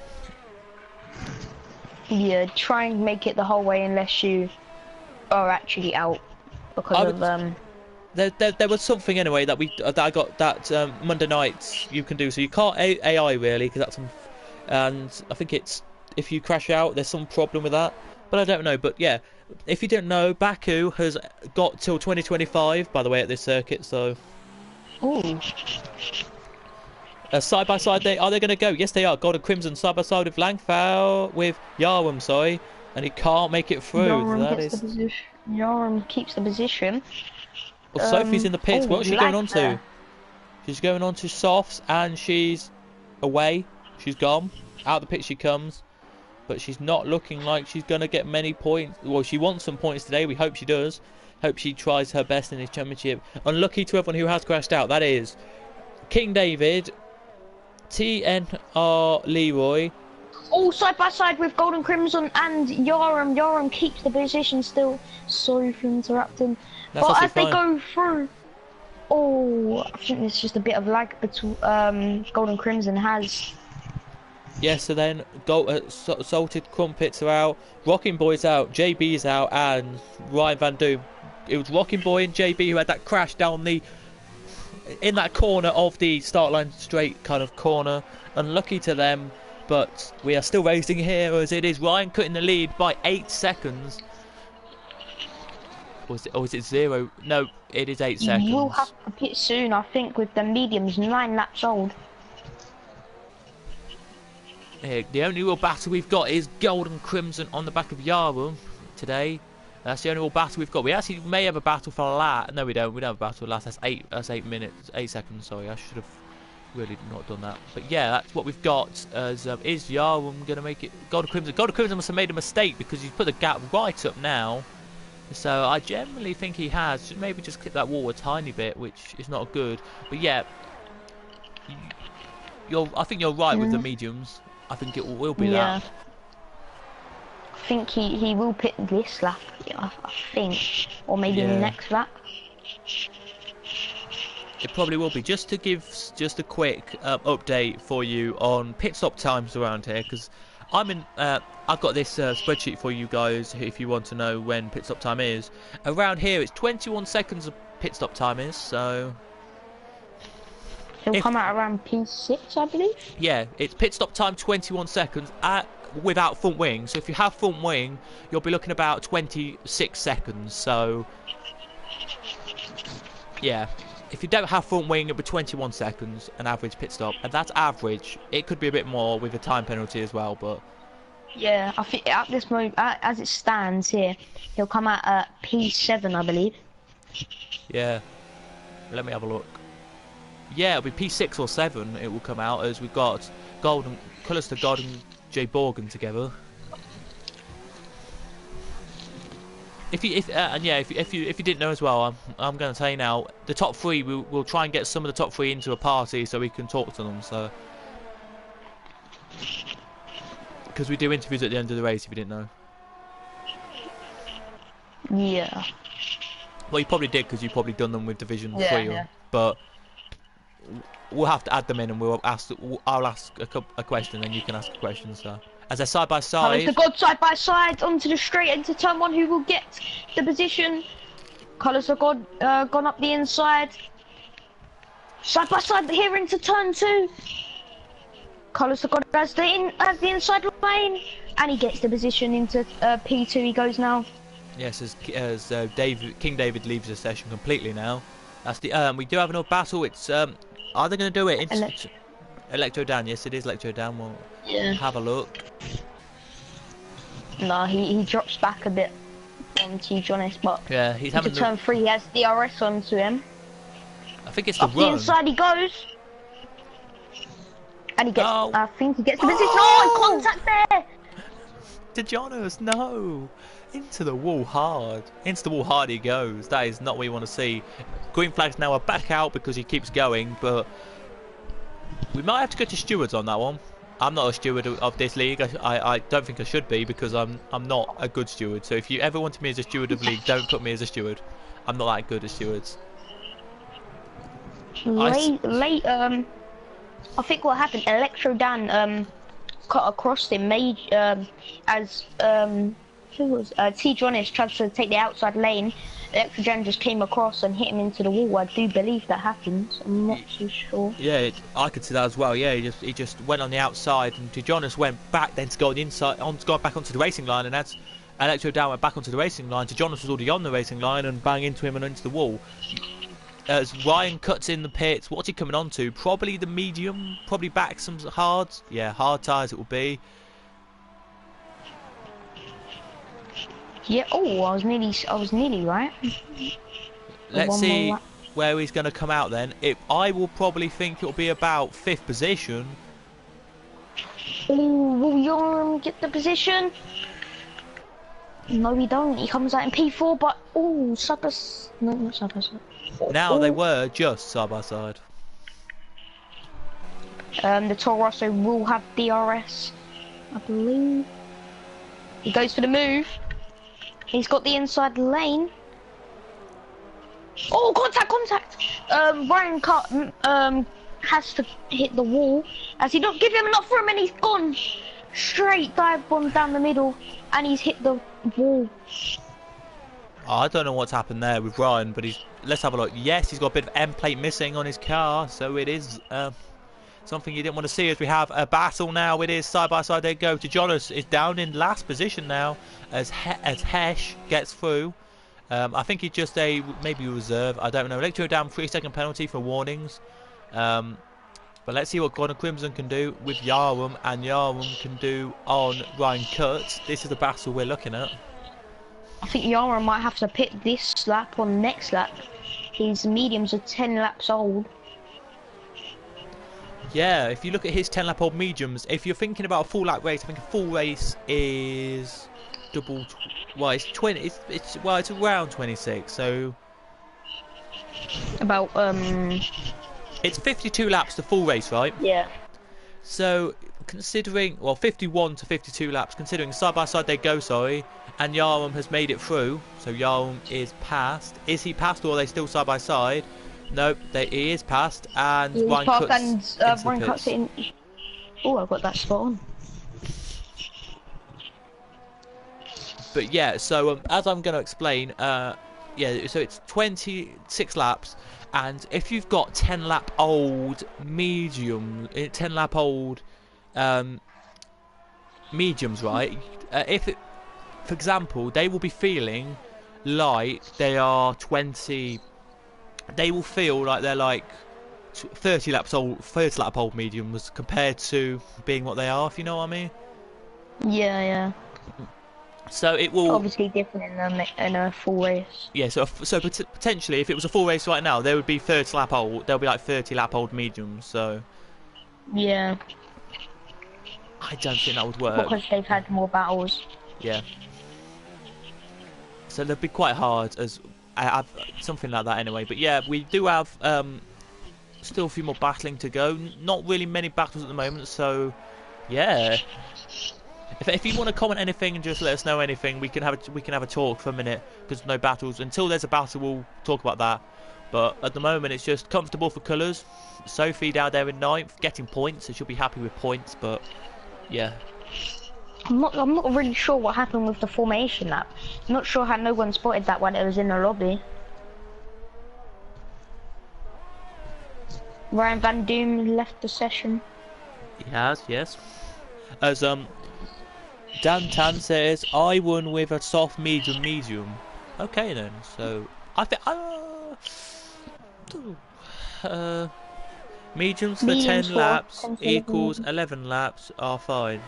Yeah, try and make it the whole way unless you are actually out because of There was something anyway that I got that Monday night you can do. So you can't AI really because that's and I think it's if you crash out there's some problem with that. But I don't know. But yeah, if you don't know, Baku has got till 2025 by the way at this circuit. So. Ooh. Side by side, are they going to go? Yes, they are. Golden Crimson side by side with Langfeld, with Yarum, sorry, and he can't make it through. Yarum keeps the position. Well, Sophie's in the pits. What's she going on to? She's going on to softs, and she's away. She's gone. Out of the pit she comes, but she's not looking like she's going to get many points. Well, she wants some points today. We hope she does. Hope she tries her best in this championship. Unlucky to everyone who has crashed out. That is King David. TNR Leroy. All side by side with Golden Crimson and Yarum. Yarum keeps the position still. Sorry for interrupting. That's but as fine. they go through, I think there's just a bit of lag between Golden Crimson has. Yeah, so then Salted Crumpets are out, Rocking Boy's out, JB's out, and Ryan Van Doom. It was Rocking Boy and JB who had that crash down in that corner of the start line straight kind of corner. Unlucky to them, but we are still racing here as it is Ryan cutting the lead by 8 seconds. Or is it 0? No, it is 8 seconds. You will have to pit soon, I think, with the mediums 9 laps old. The only real battle we've got is Golden Crimson on the back of Yarum today. That's the only real battle we've got. We actually may have a battle for last. No, we don't. We don't have a battle for last. That's 8 minutes, 8 seconds. Sorry, I should have really not done that. But yeah, that's what we've got. As is Yarum gonna make it? Golden Crimson. Golden Crimson must have made a mistake because he's put the gap right up now. So I generally think he has. Should maybe just clip that wall a tiny bit, which is not good. But yeah, I think you're right with the mediums. I think it will be that. I think he will pit this lap, I think, or maybe the next lap. It probably will be. Just to give just a quick update for you on pit stop times around here, because I've got this spreadsheet for you guys if you want to know when pit stop time is. Around here, it's 21 seconds of pit stop time is, so. It'll come out around P6, I believe. Yeah, it's pit stop time 21 seconds. without front wing. So if you have front wing, you'll be looking about 26 seconds. So yeah, if you don't have front wing, it'll be 21 seconds, an average pit stop, and that's average. It could be a bit more with a time penalty as well, but Yeah, I think at this moment, as it stands here, he'll come out at P7, I believe. yeah. Let me have a look. Yeah, it'll be P6 or 7. It will come out as we've got Golden Colours to God and J Borgen together. If you didn't know as well, I'm going to tell you now. The top 3, we'll try and get some of the top 3 into a party so we can talk to them. So because we do interviews at the end of the race, if you didn't know. Yeah. Well, you probably did because you've probably done them with Division 3, Yeah. but we'll have to add them in, and I'll ask a question, and you can ask a question. So as they're side by side. Colours to God side by side onto the straight into turn 1. Who will get the position? Colours to God gone up the inside. Side by side here into turn 2. Colours to God has the inside lane, and he gets the position into P2. He goes now. Yes, as King David leaves the session completely now. That's the we do have another battle. It's are they going to do it? Electro Dan. Yes, it is Electro Dan. We'll have a look. No, he drops back a bit on T. Jonas, but yeah, he's having turn 3. He has DRS onto him. I think it's the Off run. the inside he goes, and he gets. Oh. I think he gets the position. Oh, contact there. To Jonas, no. Into the wall hard. Into the wall hard he goes. That is not what you want to see. Green flags now are back out because he keeps going, but we might have to go to stewards on that one. I'm not a steward of this league. I don't think I should be because I'm not a good steward. So if you ever wanted me as a steward of league, don't put me as a steward. I'm not that good at stewards. I think what happened, Electro Dan cut across him, as who was T. Jonas tried to take the outside lane. Electro Dan just came across and hit him into the wall. I do believe that happened. I'm not too sure. Yeah, I could see that as well. Yeah, he just went on the outside, and T. Jonas went back then to go on the inside, go back onto the racing line, and as Electro Dan went back onto the racing line, T. Jonas was already on the racing line and bang into him and into the wall. As Ryan cuts in the pits, what's he coming on to? Probably the medium, probably back some hards. Yeah, hard tyres it will be. Yeah. Oh, I was nearly right. Let's see where he's going to come out then. I will probably think it'll be about 5th position. Oh, will Yoram get the position? No, he don't. He comes out in P4, but oh, no, not side by side. Now they were just side by side. The Toro Rosso will have DRS, I believe. He goes for the move. He's got the inside lane. Oh, contact! Ryan has to hit the wall. As he don't give him enough room, and he's gone straight dive bomb down the middle, and he's hit the wall. I don't know what's happened there with Ryan, but let's have a look. Yes, he's got a bit of end plate missing on his car, so it is something you didn't want to see. As we have a battle now, it is side by side. They go. To Jonas is down in last position now as Hesh gets through. I think he's just maybe a reserve. I don't know. Electro down 3-second penalty for warnings. But let's see what Gordon Crimson can do with Yarum, and Yarum can do on Ryan Kurtz. This is the battle we're looking at. I think Yara might have to pit this lap or next lap. His mediums are 10 laps old. Yeah, if you look at his 10 lap old mediums, if you're thinking about a full lap race, I think a full race is it's 20. It's around 26. So about it's 52 laps the full race, right? Yeah. So considering 51 to 52 laps, considering side by side they go, and Yarum has made it through, so Yarum is passed. Is he passed, or are they still side by side? Nope, he is passed, and Ryan cuts in. Oh, I got that spot on. But yeah, so as I'm going to explain, yeah, so it's 26 laps, and if you've got 10 lap old medium, 10 lap old mediums, right? If it, for example, they will be feeling like they are 20. They will feel like they're like 30 laps old mediums compared to being what they are. If you know what I mean. Yeah, yeah. So it will Obviously different in a full race. Yeah, so potentially, if it was a full race right now, there would be 30 lap old. There'll be like 30 lap old mediums. So Yeah. I don't think that would work. Because they've had more battles. Yeah. So they'd be quite hard as something like that anyway. But yeah, we do have still a few more battling to go. Not really many battles at the moment. So yeah. If you want to comment anything and just let us know anything, we can have a talk for a minute because no battles. Until there's a battle, we'll talk about that. But at the moment, it's just comfortable for colours. Sophie down there in 9th, getting points, so she'll be happy with points. But yeah, I'm not really sure what happened with the formation lap. I'm not sure how no one spotted that when it was in the lobby. Ryan Van Doom left the session. he has, yes. As Dan Tan says, I won with a soft medium. Okay then, so I think mediums for 10 laps equals 11 laps are fine.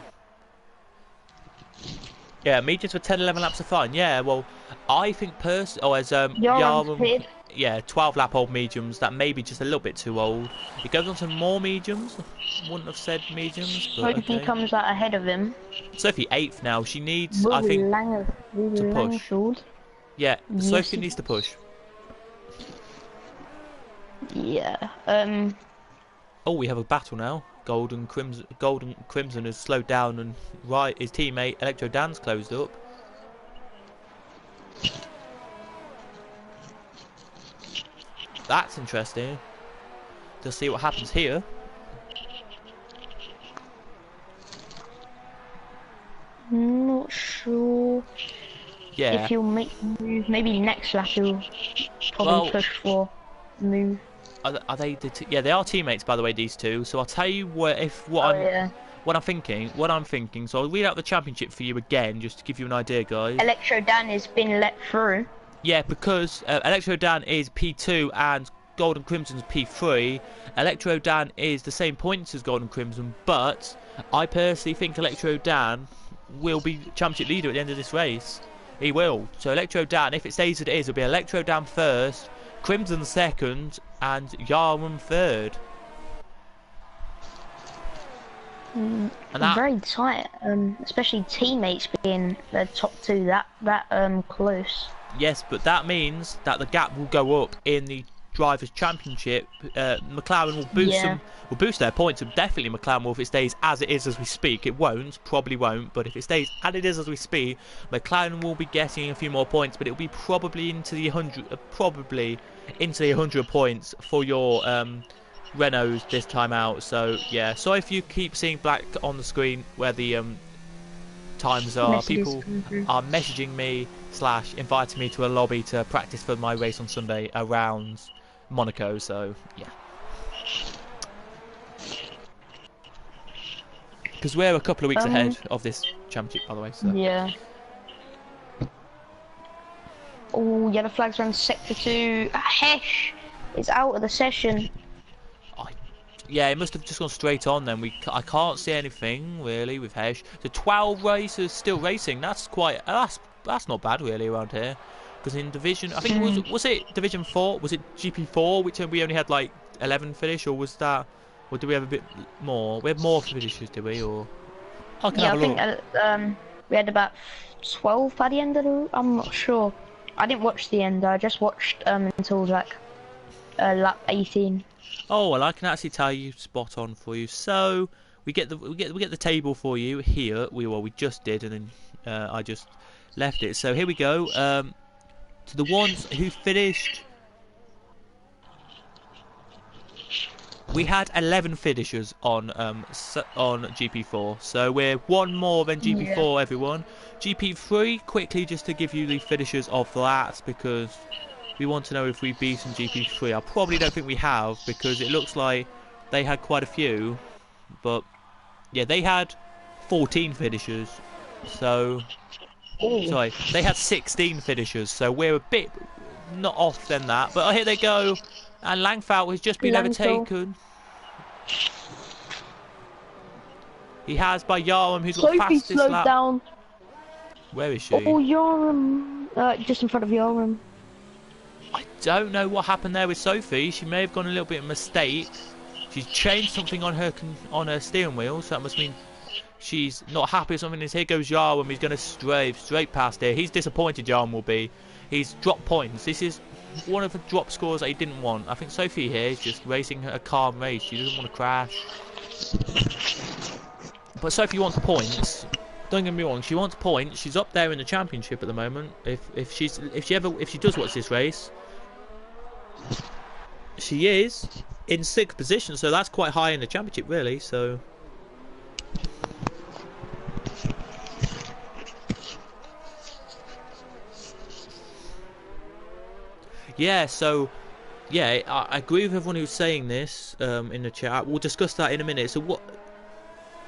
Yeah, mediums for 10-11 laps are fine. Yeah, well, I think as Yarum, yeah, 12 lap old mediums, that may be just a little bit too old. It goes on to more mediums. Wouldn't have said mediums, but Sophie okay. comes out ahead of him. Sophie 8th now. She needs, I think, to push. Yeah, Yes. Sophie needs to push. Yeah. Oh, we have a battle now. Golden Crimson has slowed down, and his teammate Electro Dan's closed up. That's interesting. To see what happens here. Not sure. Yeah. If he'll make move, maybe next lap he'll probably push for move. Are they? Yeah, they are teammates, by the way. These two. So I'll tell you what I'm thinking. So I'll read out the championship for you again, just to give you an idea, guys. Electro Dan has been let through. Yeah, because Electro Dan is P2 and Golden Crimson's P3. Electro Dan is the same points as Golden Crimson, but I personally think Electro Dan will be championship leader at the end of this race. He will. So Electro Dan, if it stays as it is, it'll be Electro Dan first, Crimson second, and Yarum third. And that, very tight, especially teammates being the top two that close. Yes, but that means that the gap will go up in the Drivers' Championship. McLaren will boost their points, and definitely McLaren will if it stays as it is as we speak. It probably won't, but if it stays as it is as we speak, McLaren will be getting a few more points, but it will be probably into the 100 points for your Renaults this time out. So yeah, sorry if you keep seeing black on the screen where the times are. People are messaging me / inviting me to a lobby to practice for my race on Sunday around Monaco, so yeah. Because we're a couple of weeks ahead of this championship, by the way. So. Yeah. Oh, yellow flags around sector 2. Hesh is out of the session. Yeah, it must have just gone straight on then. I can't see anything really with Hesh. So 12 racers still racing. That's that's not bad really around here. Because in division, I think was it Division 4? Was it GP4, which we only had like 11 finish, or was that? Or do we have a bit more? We have more finishes, do we? Or I think we had about 12 by the end of the. I'm not sure. I didn't watch the end. I just watched until like lap 18. Oh well, I can actually tell you spot on for you. So we get the table for you here. We just did, and then I just left it. So here we go. To the ones who finished, we had 11 finishers on GP4. So we're one more than GP4, everyone. GP3, quickly just to give you the finishers of that, because we want to know if we've beaten GP3. I probably don't think we have, because it looks like they had quite a few. But yeah, they had 14 finishers. So, sorry, they had 16 finishers. So we're a bit not off than that. But here they go. And Langfeld has just been overtaken. He has by Yarum, who's got Sophie fastest slowed lap. down. Where is she? Oh, Yarum. Just in front of Yarum. I don't know what happened there with Sophie. She may have gone a little bit of a mistake. She's changed something on her steering wheel, so that must mean she's not happy with something. Here goes Yarum. He's going to strafe straight past here. He's disappointed, Yarum will be. He's dropped points. This is one of the drop scores that he didn't want. I think Sophie here is just racing a calm race. She doesn't want to crash. But Sophie wants points. Don't get me wrong, she wants points. She's up there in the championship at the moment. If she does watch this race, she is in 6th position, so that's quite high in the championship, really. So yeah, I agree with everyone who's saying this in the chat. We'll discuss that in a minute. So what?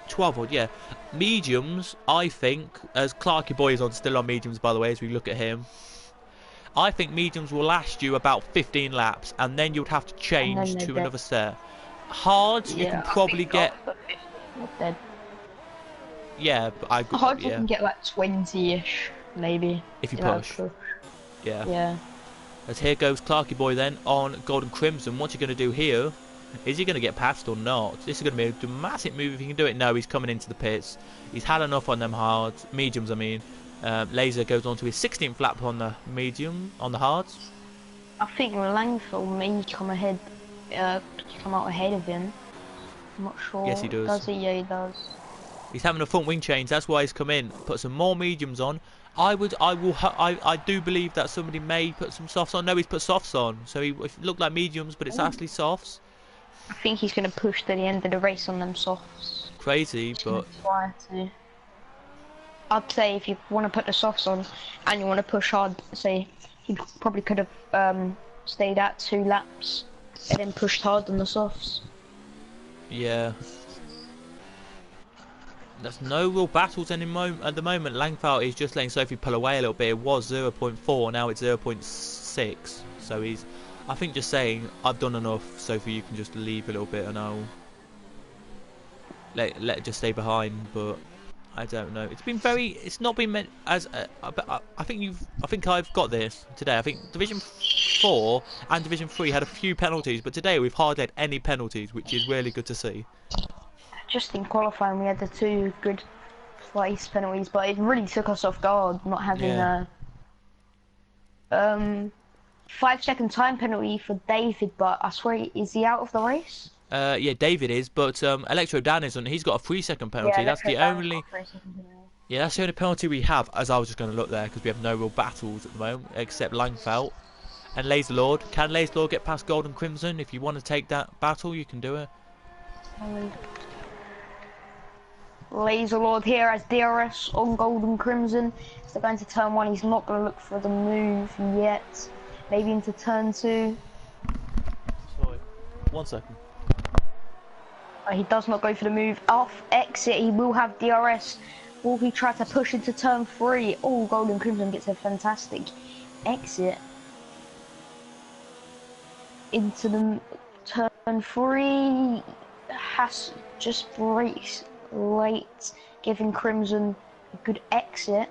12 yeah. Mediums, I think, as Clarky Boy is still on mediums, by the way, as we look at him. I think mediums will last you about 15 laps, and then you'd have to change to another set. Hards, you can probably get. Yeah, but I. Hards, you can get like 20-ish, maybe. If you push. Yeah. As here goes Clarky Boy then on Golden Crimson. What's he going to do here? Is he going to get past or not? This is going to be a dramatic move if he can do it. No, he's coming into the pits. He's had enough on them hards. Mediums, I mean. Laser goes on to his 16th lap on the hards. I think Langfeld may come out ahead of him. I'm not sure. Yes, he does. Does he? Yeah, he does. He's having a front wing change. That's why he's come in. Put some more mediums on. I do believe that somebody may put some softs on. No, he's put softs on. So it looked like mediums, but it's actually softs. I think he's going to push to the end of the race on them softs. Crazy, but try to. I'd say if you want to put the softs on and you want to push hard, say he probably could have stayed at 2 laps and then pushed hard on the softs. Yeah. There's no real battles at the moment. Langfeld is just letting Sophie pull away a little bit. It was 0.4, now it's 0.6. So he's, I think, just saying, I've done enough, Sophie, you can just leave a little bit and I'll let it just stay behind. But I don't know. It's not been meant as. I think I've got this today. I think Division 4 and Division 3 had a few penalties, but today we've hardly had any penalties, which is really good to see. Just in qualifying, we had the 2 good place penalties, but it really took us off guard not having a 5-second time penalty for David. But I swear, is he out of the race? Yeah, David is, but Electro Dan isn't. He's got a 3-second penalty. Yeah, that's the only. Yeah, that's the only penalty we have. As I was just going to look there, because we have no real battles at the moment except Langfeld and Laser Lord. Can Laser Lord get past Golden Crimson? If you want to take that battle, you can do it. Laser Lord here as DRS on Golden Crimson. So they're going to turn 1. He's not going to look for the move yet. Maybe into turn 2. Sorry, 1 second. He does not go for the move. Off exit, he will have DRS. Will he try to push into turn 3? Oh, Golden Crimson gets a fantastic exit into the turn 3. Has just brakes late, giving Crimson a good exit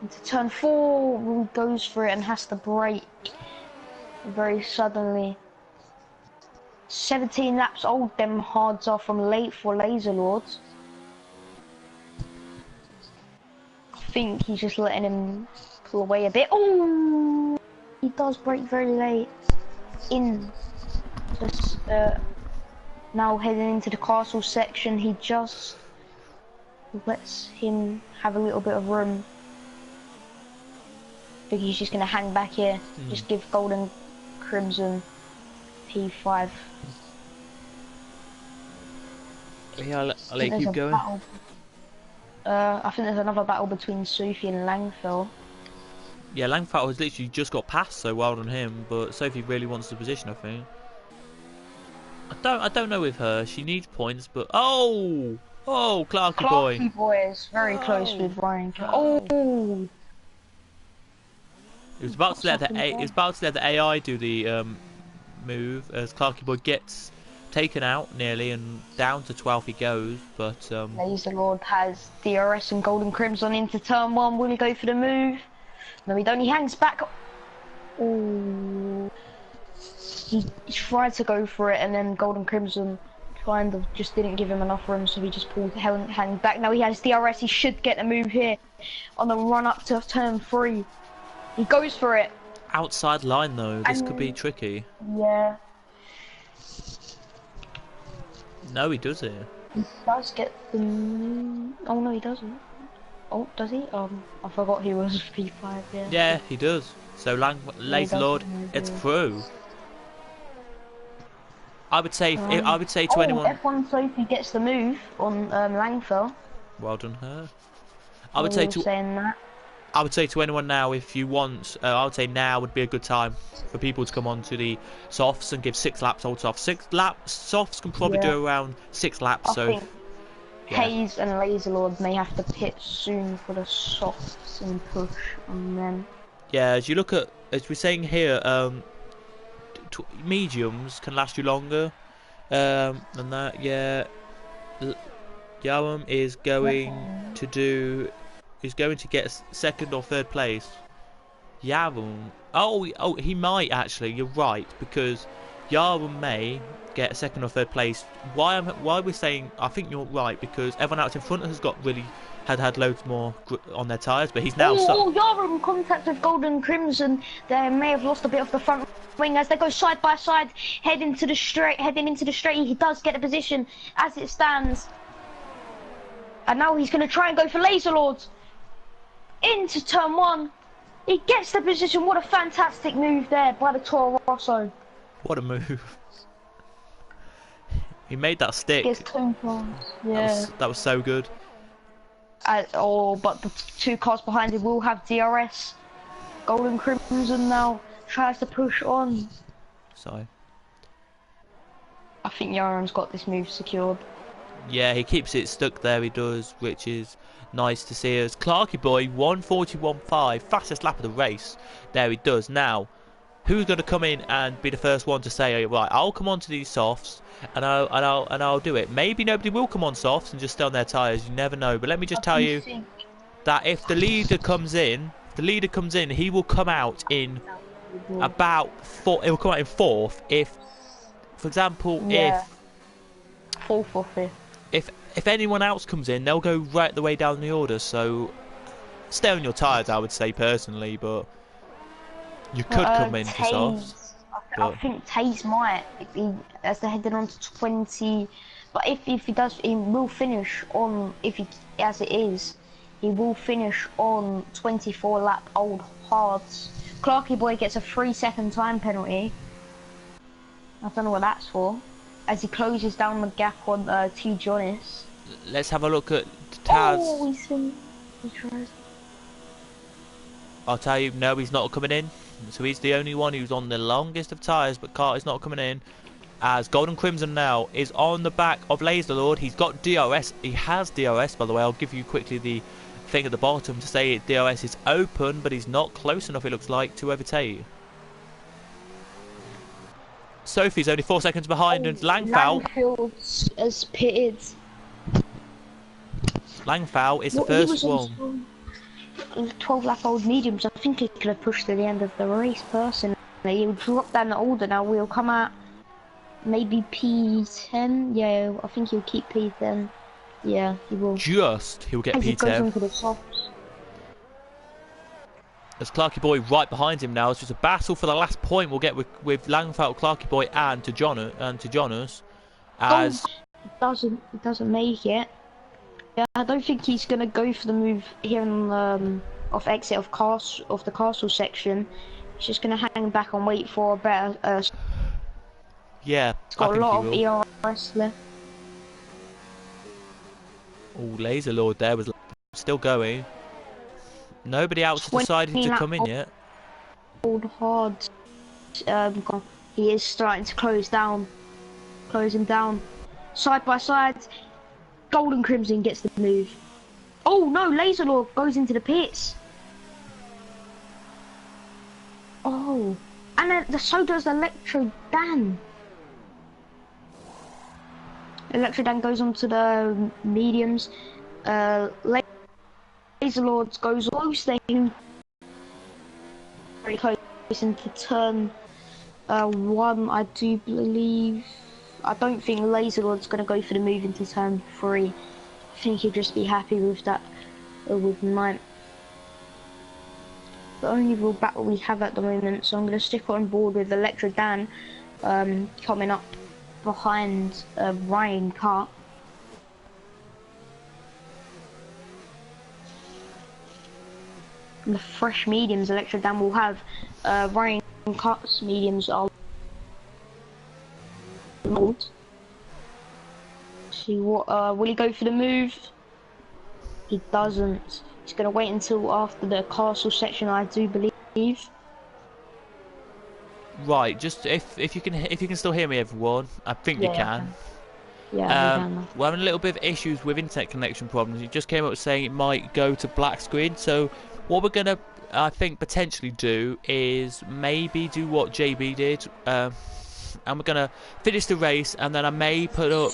into turn 4. He goes for it and has to brake very suddenly. 17 laps old, them hards are from late for Laser Lords. I think he's just letting him pull away a bit. Oh, he does brake very late. Just now heading into the castle section, he just lets him have a little bit of room. I think he's just going to hang back here. Just give Golden Crimson P5. Yeah, I'll let you keep going. I think there's another battle between Sophie and Langfeld. Yeah, Langfeld has literally just got past, so well on him. But Sophie really wants the position, I think. I don't know with her. She needs points, but oh, Oh, Clarky boy. Clarky boy is very close with Ryan. No. Oh, He was about what's to let happened the there? he was about to let the AI do the move as Clarky boy gets taken out nearly and down to 12 he goes, but Laser Lord has DRS and Golden Crimson into turn one. Will he go for the move? No, he don't. He hangs back. Oh, he tried to go for it, and then Golden Crimson kind of just didn't give him enough room, so he just pulled hang back. Now he has DRS. He should get the move here on the run up to turn three. He goes for it. outside line though, this could be And tricky. yeah, No, he does it. he does get the move. Oh no, he doesn't. Oh, does he? I forgot he was P5. Yeah. Yeah, he does. So Yeah, he Laser does Lord, get the move, it's yeah. through. I would say to Oh, anyone. F1 Sophie gets the move on Langfell. Well done, her. I would While we say were to saying that. I would say to anyone now, if you want, I would say now would be a good time for people to come on to the softs and give 6 laps old softs. 6 laps softs can probably Yeah, do around 6 laps. I So think yeah, Hayes and Laserlord may have to pit soon for the softs and push on them. yeah. As we're saying here, mediums can last you longer than that. Yeah, Yarum is going to do. Is going to get second or third place. Yarum. Oh, he might actually. You're right, because Yarum may get second or third place. Why we're saying? I think you're right, because everyone else in front has got really had loads more on their tyres, but he's now Yara in contact with Golden Crimson. They may have lost a bit of the front wing as they go side by side, heading into the straight. He does get a position as it stands, and now he's going to try and go for Laser Lords into turn one. He gets the position. What a fantastic move there by the Toro Rosso. What a move! He made that stick. Gets 2 points. Yeah. That was so good. But the 2 cars behind him will have DRS. Golden Crimson now tries to push on. So I think Yaron's got this move secured. yeah, he keeps it stuck there. He does, which is nice to see. As Clarky boy 1:41.5, fastest lap of the race. There he does. Now, who's going to come in and be the first one to say, right, I'll come on to these softs and I'll do it. Maybe nobody will come on softs and just stay on their tyres. You never know. But let me just tell you that if the leader comes in, he will come out in he'll come out in 4th. If, for example, Yeah. 4th or 5th. if anyone else comes in, they'll go right the way down the order. So stay on your tyres, I would say personally, but you could come in for softs. I think Taze might be as they're heading on to 20. But if he does, he will finish on as it is. He will finish on 24 lap old hards. Clarky boy gets a 3-second time penalty. I don't know what that's for. As he closes down the gap on T. Jonas. Let's have a look at Taz. Oh, he tries. I'll tell you, no, he's not coming in. So he's the only one who's on the longest of tyres, but Carter's not coming in. As Golden Crimson now is on the back of Laser Lord. He's got DRS. He has DRS, by the way. I'll give you quickly the thing at the bottom to say DRS is open, but he's not close enough, it looks like, to overtake. Sophie's only 4 seconds behind, and Langfeld has pitted. Langfeld is the first one. 12 lap old mediums. I think he could have pushed to the end of the race personally. He'll drop down the order now. We'll come out maybe P10. Yeah, I think he'll keep P10. Yeah, he will. He'll get As he goes P10. into the softs. There's Clarky Boy right behind him now. It's just a battle for the last point we'll get with Langfeld, Clarky Boy and to Jonas. As he doesn't make it. Yeah, I don't think he's gonna go for the move here on off exit of the castle section. He's just gonna hang back and wait for a better. Yeah, it's got a lot of ERS left. Oh, Laser Lord there was still going. Nobody else has decided to come in yet. Old hard. He is starting to close him down. Side by side. Golden Crimson gets the move. Oh no, Laser Lord goes into the pits. Oh, and then so does Electro Dan. Electro Dan goes on to the mediums. Laser Lords goes close. They very close into turn 1, I do believe. I don't think Laser Lord's going to go for the move into turn 3. I think he'll just be happy with that, with 9. The only real battle we have at the moment, so I'm going to stick on board with Electro Dan coming up behind Ryan Cart. The fresh mediums Electro Dan will have. Ryan Cart's mediums are old. See what will he go for the move? He doesn't. He's gonna wait until after the castle section, I do believe. Right, just if you can still hear me, everyone, I think you can. Yeah, we can. We're having a little bit of issues with internet connection problems. It just came up saying it might go to black screen. So what we're gonna, I think, potentially do is maybe do what JB did, and we're gonna finish the race, and then I may put up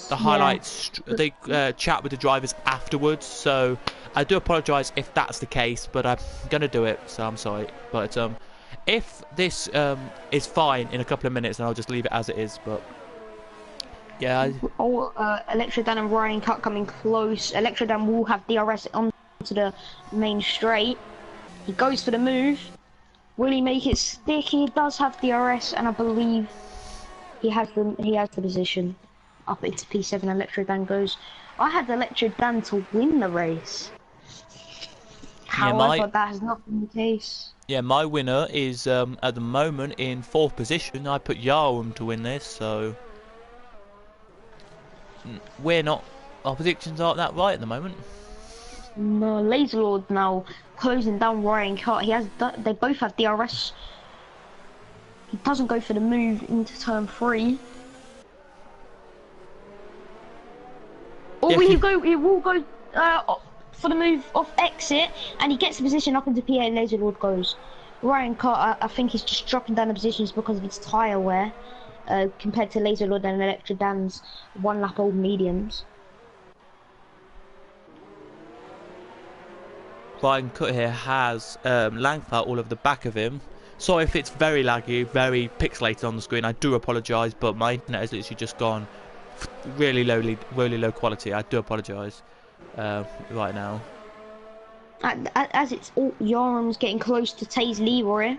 the highlights, the chat with the drivers afterwards. So I do apologise if that's the case, but I'm gonna do it. So I'm sorry, but if this is fine in a couple of minutes, then I'll just leave it as it is. But yeah. Electro Dan and Ryan Cut coming close. Electro Dan will have DRS onto the main straight. He goes for the move. Will he make it stick? He does have DRS, and I believe he has the position up into P7. Electro Dan goes. I had Electro Dan to win the race. However, that has not been the case. Yeah, my winner is at the moment in 4th position. I put Yarum to win this, so we're not. Our predictions aren't that right at the moment. No, Laser Lord now closing down Ryan Cart. They both have DRS. He doesn't go for the move into turn 3. Or will he go? He will go for the move off exit, and he gets the position up into PA. Laser Lord goes. Ryan Cart, I think he's just dropping down the positions because of his tyre wear, compared to Laser Lord and Electro Dan's 1 lap old mediums. Ryan Cut here has Langfelt all over the back of him. Sorry if it's very laggy, very pixelated on the screen. I do apologise, but my internet has literally just gone really low quality. I do apologise right now. As it's Yarum's getting close to Taze Leroy,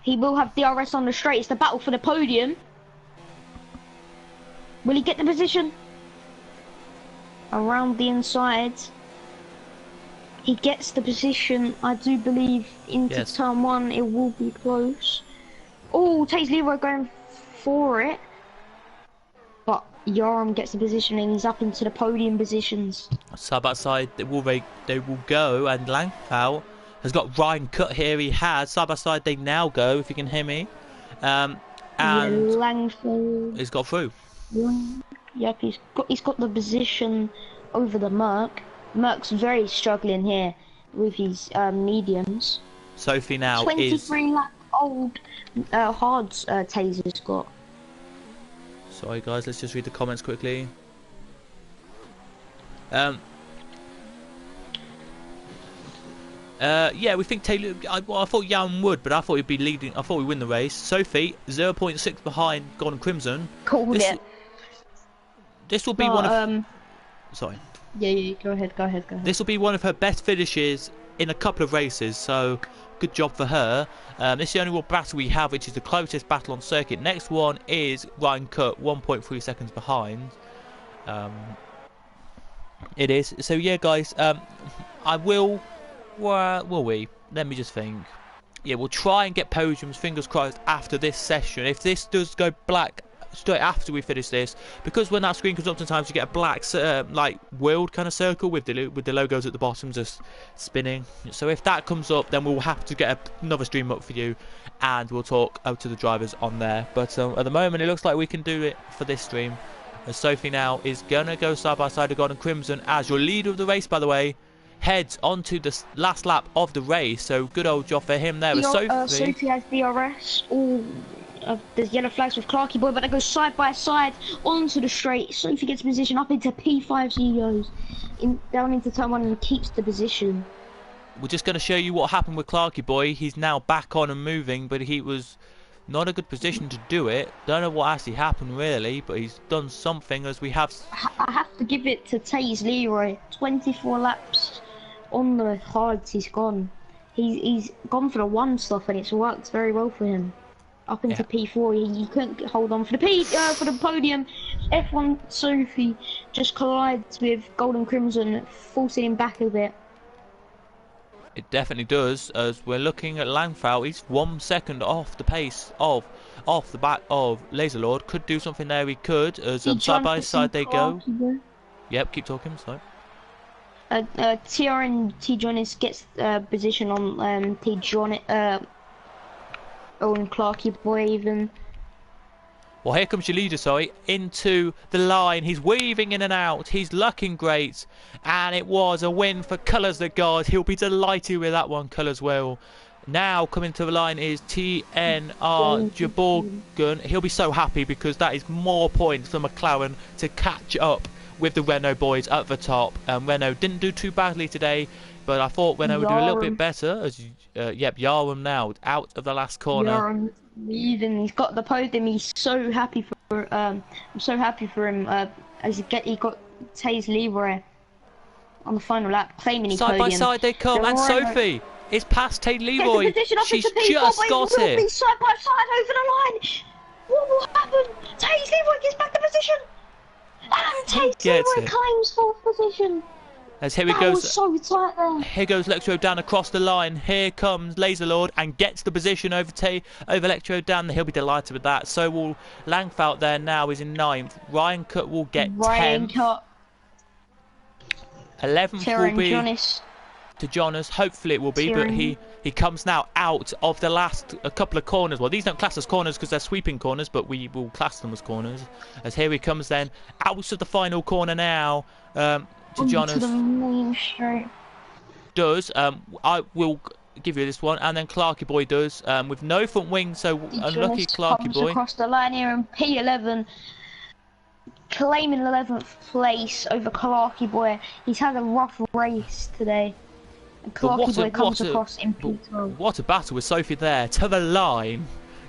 he will have DRS on the straight. It's the battle for the podium. Will he get the position? Around the inside. He gets the position, I do believe, into turn 1. It will be close. Oh, Taze Leroy going for it. But Yarum gets the position and he's up into the podium positions. Side by side, they will go, and Langfelt has got Ryan Cut here. He has side by side. They now go. If you can hear me, and Langfelt he's got through. Yep, he's got the position over the Merc. Merc's very struggling here with his mediums. Sophie now 23 lap old hards Taser's got. Sorry guys, let's just read the comments quickly. Yeah, we think Taylor. I thought Jan would, but I thought he'd be leading. I thought we'd win the race. Sophie 0.6 behind Golden Crimson. Called it. This will be one of. Sorry. Yeah, go ahead. This will be one of her best finishes in a couple of races, so good job for her. This is the only battle we have, which is the closest battle on circuit. Next one is Ryan Cut, 1.3 seconds behind. It is. So yeah, guys, I will. Will we? Let me just think. Yeah, we'll try and get podiums, fingers crossed, after this session. If this does go black straight after we finish this, because when that screen comes up sometimes you get a black like wheeled kind of circle with the logos at the bottom just spinning. So if that comes up, then we'll have to get another stream up for you and we'll talk out to the drivers on there. But at the moment it looks like we can do it for this stream. As Sophie now is going to go side by side with Golden Crimson as your leader of the race, by the way, heads onto the last lap of the race. So good old job for him there. Sophie has DRS. All of the yellow flags with Clarky Boy, but they go side by side onto the straight. Sophie gets position up into P5. She goes down into turn 1 and keeps the position. We're just going to show you what happened with Clarky Boy. He's now back on and moving, but he was not a good position to do it. Don't know what actually happened really, but he's done something as we have. I have to give it to Taze Leroy. 24 laps on the hards he's gone. He's gone for the one stuff and it's worked very well for him. Up into P4, he couldn't hold on for the podium. F1 Sophie just collides with Golden Crimson, forcing him back a bit. It definitely does, as we're looking at Langfeld. He's 1 second off the pace off the back of Laser Lord. Could do something there, he could, as side by side they go. Yep, keep talking, sorry. TRN T-Jonas gets position on T-Jonas, on Clarky Boy even. Well, here comes your leader, sorry, into the line. He's weaving in and out. He's looking great. And it was a win for Colours the God. He'll be delighted with that one, Colours will. Now coming to the line is TNR Jaborgan. He'll be so happy because that is more points for McLaren to catch up with the Renault boys at the top. Renault didn't do too badly today, but I thought Renault would do a little bit better. As Yarum now out of the last corner. Yarum leading. He's got the podium. He's so happy for. I'm so happy for him. As he got Taze Leroy on the final lap, claiming his podium. Side by side they come, and Sophie is past Taze Leroy. She's just got it. Be side by side over the line. What will happen? Taze Leroy gets back the position. And Taze Leroy claims 4th position. As here he goes, so tight there. Here goes Electro Dan across the line. Here comes Laser Lord and gets the position over Electro Dan. He'll be delighted with that. So will Langfeld there now is in 9th. Ryan Cut will get 10th. 11th will be to Jonas. Hopefully it will be, but he comes now out of the last couple of corners. Well, these don't class as corners because they're sweeping corners, but we will class them as corners. As here he comes then out of the final corner now. To Jonas the main straight. Does I will give you this one, and then Clarky Boy does with no front wing, so unlucky Clarky Boy across the line here in P11, claiming 11th place over Clarky Boy. He's had a rough race today, and Clarky Boy comes across in P12. What a battle with Sophie there to the line.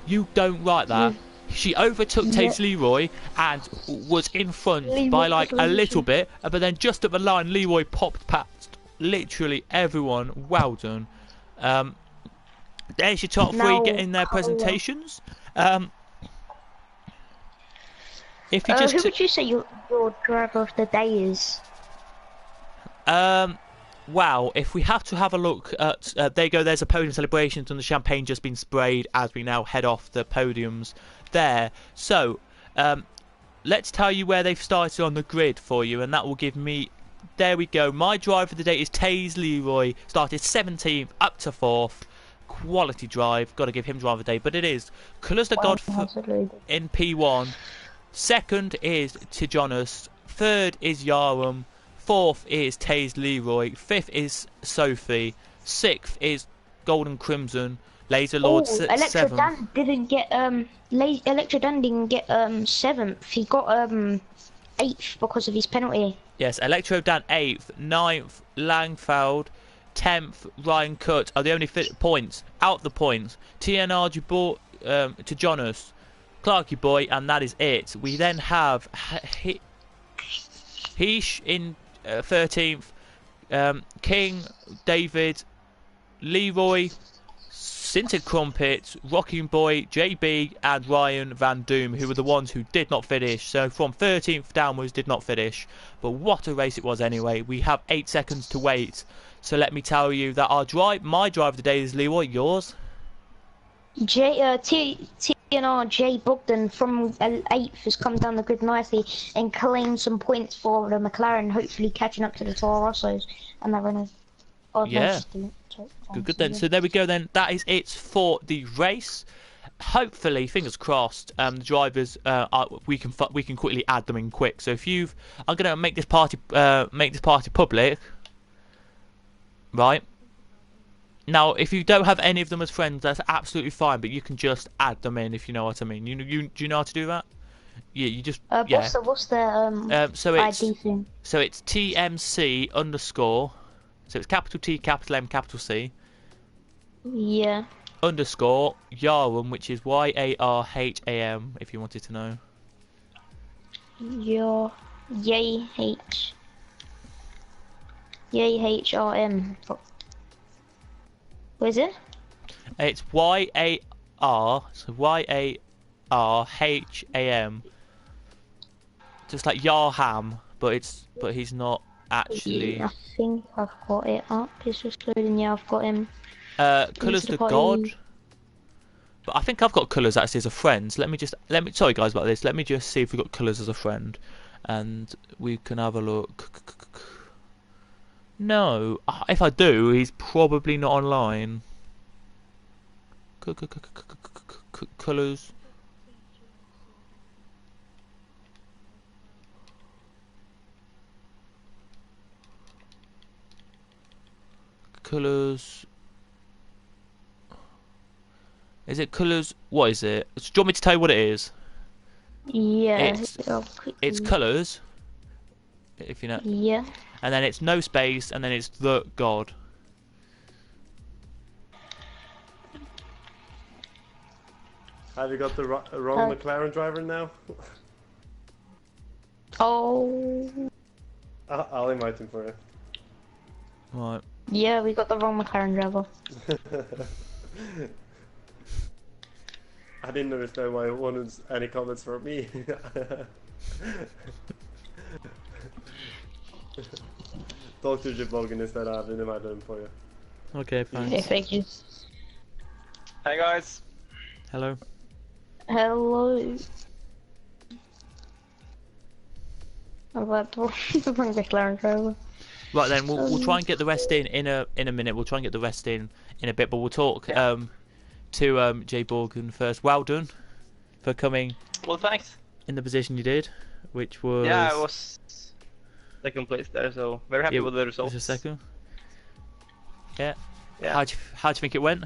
You don't write that. She overtook Taze Leroy and was in front by like a little bit, but then just at the line Leroy popped past literally everyone. Well done. There's your top 3 getting their presentations. If you just who would you say your driver of the day is? Wow, if we have to have a look at there you go, there's a podium celebrations and the champagne just been sprayed as we now head off the podiums there. So let's tell you where they've started on the grid for you, and that will give me, there we go, my driver of the day is Taze Leroy. Started 17th up to 4th. Quality drive, got to give him driver of the day, but it is Colours the God in P1. 2nd is Tijonas, 3rd is Yarum, 4th is Taze Leroy, 5th is Sophie, 6th is Golden Crimson, Laser Lord 7th. Dan didn't get Electro Dan didn't get 7th. He got 8th because of his penalty. Yes, Electro Dan 8th, 9th Langfeld, 10th Ryan Cut are the only points out the points. TNR to Jonas, Clarky Boy, and that is it. We then have Heesh in 13th, King, David, Leroy, Sinted Crumpet, Rocking Boy, JB and Ryan Van Doom, who were the ones who did not finish. So from 13th downwards did not finish. But what a race it was anyway. We have 8 seconds to wait. So let me tell you that my drive of the day is Leroy. Yours? TNR J Bogdan from 8th has come down the grid nicely and claimed some points for the McLaren, hopefully catching up to the Toro Rossos and the Renault. Yeah. Good then. So there we go then. That is it for the race. hopefully, fingers crossed, the drivers we can quickly add them in quick. So if you've, I'm gonna make this party public, right? Now, if you don't have any of them as friends, that's absolutely fine. But you can just add them in if you know what I mean. Do you know how to do that? Yeah, you just yeah. What's the So it's ID thing? TMC underscore. So it's capital T, capital M, capital C. Yeah. Underscore Yarham, which is YARHAM, if you wanted to know. Your YHRM. What is it? It's YAR, so YARHAM. Just like Yarham, but he's not actually. Yeah, I think I've got it up. It's just loading. Yeah, I've got him. Colours the God. But I think I've got Colours actually as a friend. So let me sorry guys about this. Let me just see if we've got Colours as a friend, and we can have a look. No, if I do, he's probably not online. Colours. Colours. Is it Colours? What is it? Do you want me to tell you what it is? Yeah. It's Colours. If you know. Yeah. And then it's no space, and then it's the God. Have you got the wrong McLaren driver now? Oh. I'll invite him for you. Right. Yeah, we got the wrong McLaren driver. I didn't understand why he wanted any comments from me. Talk to Jibbogan instead. I've invited him for you. Okay, fine. Okay, thank you. Hey guys. Hello. Hello. I'm about to bring McLaren driver. Right then, we'll try and get the rest in a minute. We'll try and get the rest in a bit, but we'll talk to Jay Borgen first. Well done for coming. Well, thanks. In the position you did, which was I was second place there, so very happy with the results. Just a second. Yeah. Yeah. How'd you think it went?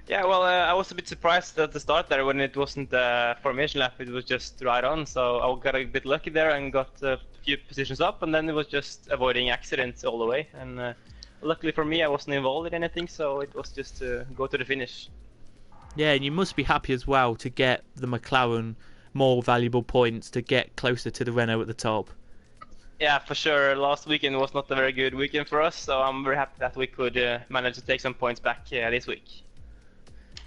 Yeah, well, I was a bit surprised at the start there when it wasn't a formation lap, it was just right on, so I got a bit lucky there and got a few positions up, and then it was just avoiding accidents all the way, and luckily for me I wasn't involved in anything, so it was just to go to the finish. Yeah, and you must be happy as well to get the McLaren more valuable points to get closer to the Renault at the top. Yeah, for sure. Last weekend was not a very good weekend for us, so I'm very happy that we could manage to take some points back this week.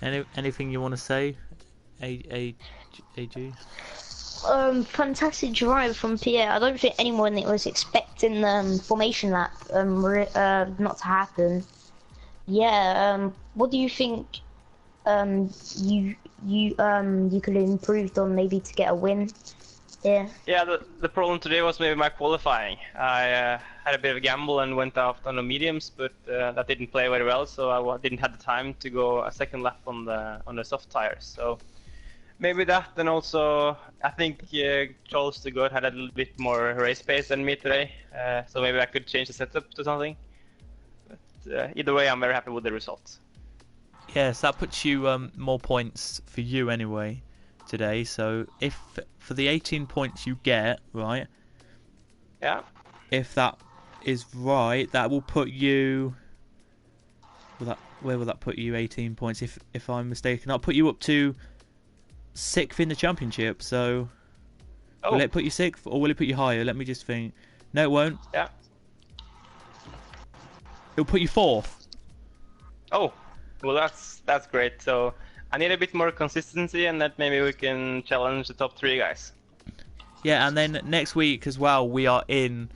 Anything you want to say, AG? Fantastic drive from Pierre. I don't think anyone was expecting the formation lap not to happen. Yeah. What do you think? You could have improved on maybe to get a win. Yeah. Yeah, the problem today was maybe my qualifying. I had a bit of a gamble and went out on the mediums, but that didn't play very well, so I didn't have the time to go a second lap on the soft tires. So maybe that, and also I think Charles the God had a little bit more race pace than me today, so maybe I could change the setup to something. But either way, I'm very happy with the results. Yes, that puts you more points for you anyway today. So if for the 18 points you get, right? Yeah. If that is right, that will put you. Where will that put you? 18 points. If I'm mistaken, I'll put you up to 6th in the championship. So will it put you 6th or will it put you higher? Let me just think. No, it won't. Yeah. It'll put you 4th. Oh, well that's great. So I need a bit more consistency, and that maybe we can challenge the top 3 guys. Yeah, and then next week as well, we are in,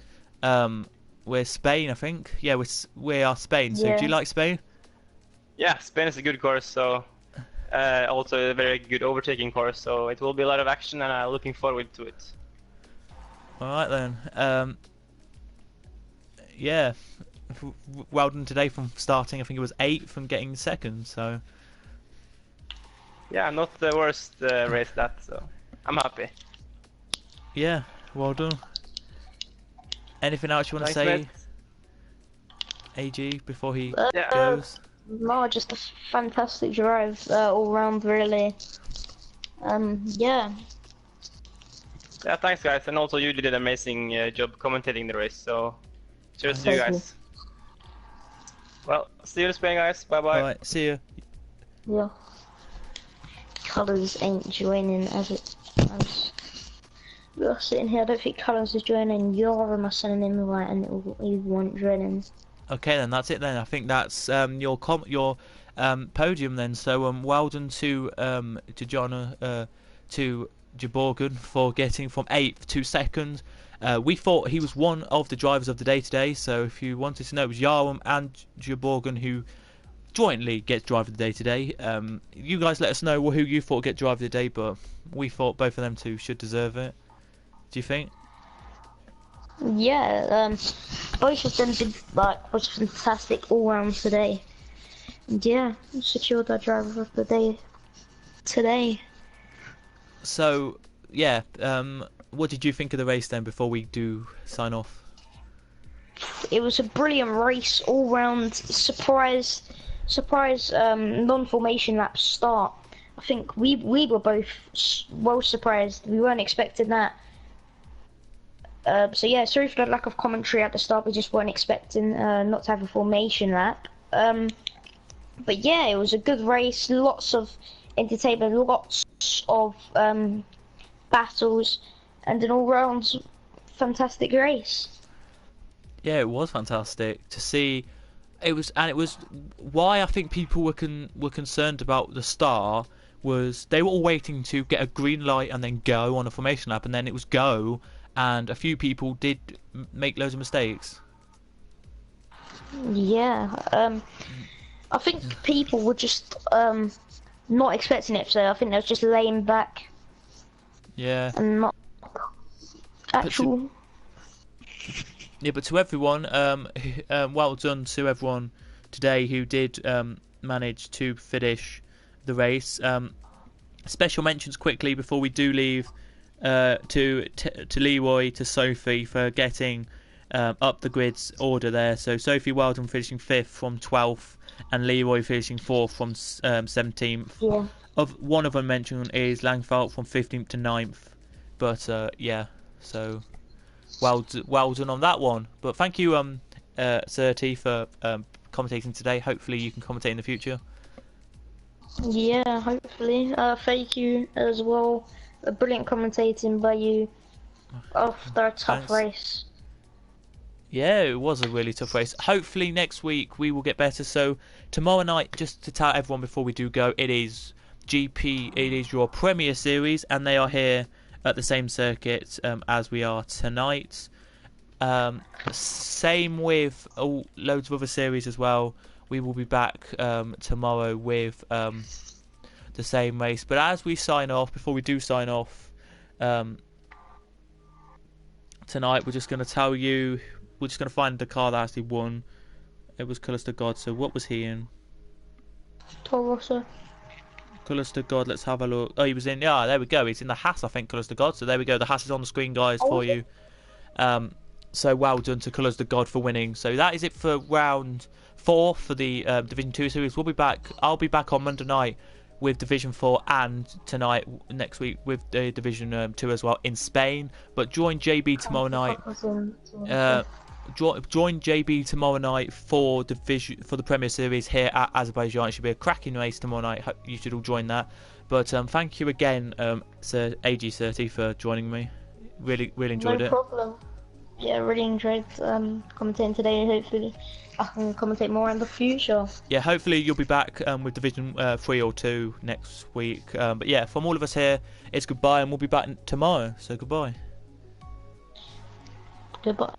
we're Spain, I think. Yeah, we are Spain. So do you like Spain? Yeah, Spain is a good course. So also a very good overtaking course. So it will be a lot of action, and I'm looking forward to it. All right then. Yeah, well done today from starting. I think it was 8th and getting 2nd. So. yeah, not the worst race that, so I'm happy. Yeah, well done. Anything else you want to Thanks, say, mate. AG, before he Yeah. goes? No, just a fantastic drive all round, really. Yeah. Yeah, thanks guys, and also you did an amazing job commentating the race, so cheers to you Thank you. guys. Well, see you in Spain guys, bye bye. Alright, see you. Yeah. Colours ain't joining as we are sitting here. I don't think Colours is joining. You're my sending him right, and he won't join. Okay, then that's it. Then I think that's your podium. Then so well done to John to Jaborgan for getting from 8th to 2nd. We thought he was one of the drivers of the day today. So if you wanted to know, it was Yarum and Jaborgan who jointly gets driver of the day today. You guys let us know who you thought get driver of the day, but we thought both of them two should deserve it. Do you think? Yeah, both of them did was fantastic all round today. And yeah, secured our driver of the day today. So yeah, what did you think of the race then? Before we do sign off. It was a brilliant race all round. Surprise non-formation lap start. I think we were both well surprised. We weren't expecting that. So yeah, sorry for the lack of commentary at the start. We just weren't expecting not to have a formation lap. But yeah, it was a good race. Lots of entertainment, lots of battles, and an all-round fantastic race. Yeah, it was fantastic to see. It was why I think people were concerned about the star was they were all waiting to get a green light and then go on a formation lap, and then it was go, and a few people did make loads of mistakes. Yeah, I think people were just not expecting it, so I think they were just laying back. Yeah. And not actual. But to everyone, well done to everyone today who did manage to finish the race. Special mentions quickly before we do leave to Leroy, to Sophie for getting up the grid's order there. So Sophie, well done, finishing 5th from 12th, and Leroy finishing 4th from 17th. Yeah. One of them mentioned is Langfelt from 15th to 9th. But yeah, so well done on that one. But thank you, Surti, for commentating today. Hopefully you can commentate in the future. Yeah, hopefully. Thank you as well. A brilliant commentating by you after a tough race. Yeah, it was a really tough race. Hopefully next week we will get better. So tomorrow night, just to tell everyone before we do go, it is GP, it is your Premier Series, and they are here at the same circuit as we are tonight. Same with loads of other series as well. We will be back tomorrow with the same race. But as we sign off, before we do sign off tonight, we're just going to tell you, we're just going to find the car that actually won. It was Colours to God. So what was he in? Toro Rosso. Colours to God, let's have a look. Oh, he was in, yeah, there we go. He's in the Haas, I think, Colours to God. So there we go. The Haas is on the screen, guys, for you. So well done to Colours to God for winning. So that is it for round 4 for the Division 2 series. We'll be back. I'll be back on Monday night with Division 4, and tonight, next week, with the Division 2 as well in Spain. But join JB tomorrow night. Join JB tomorrow night for the Premier Series here at Azerbaijan. It should be a cracking race tomorrow night. You should all join that. But thank you again, Sir AG30, for joining me. Really enjoyed it. No problem. Yeah, really enjoyed commentating today. Hopefully, I can commentate more in the future. Yeah, hopefully you'll be back with Division 3 or 2 next week. But yeah, from all of us here, it's goodbye, and we'll be back tomorrow. So goodbye. Goodbye.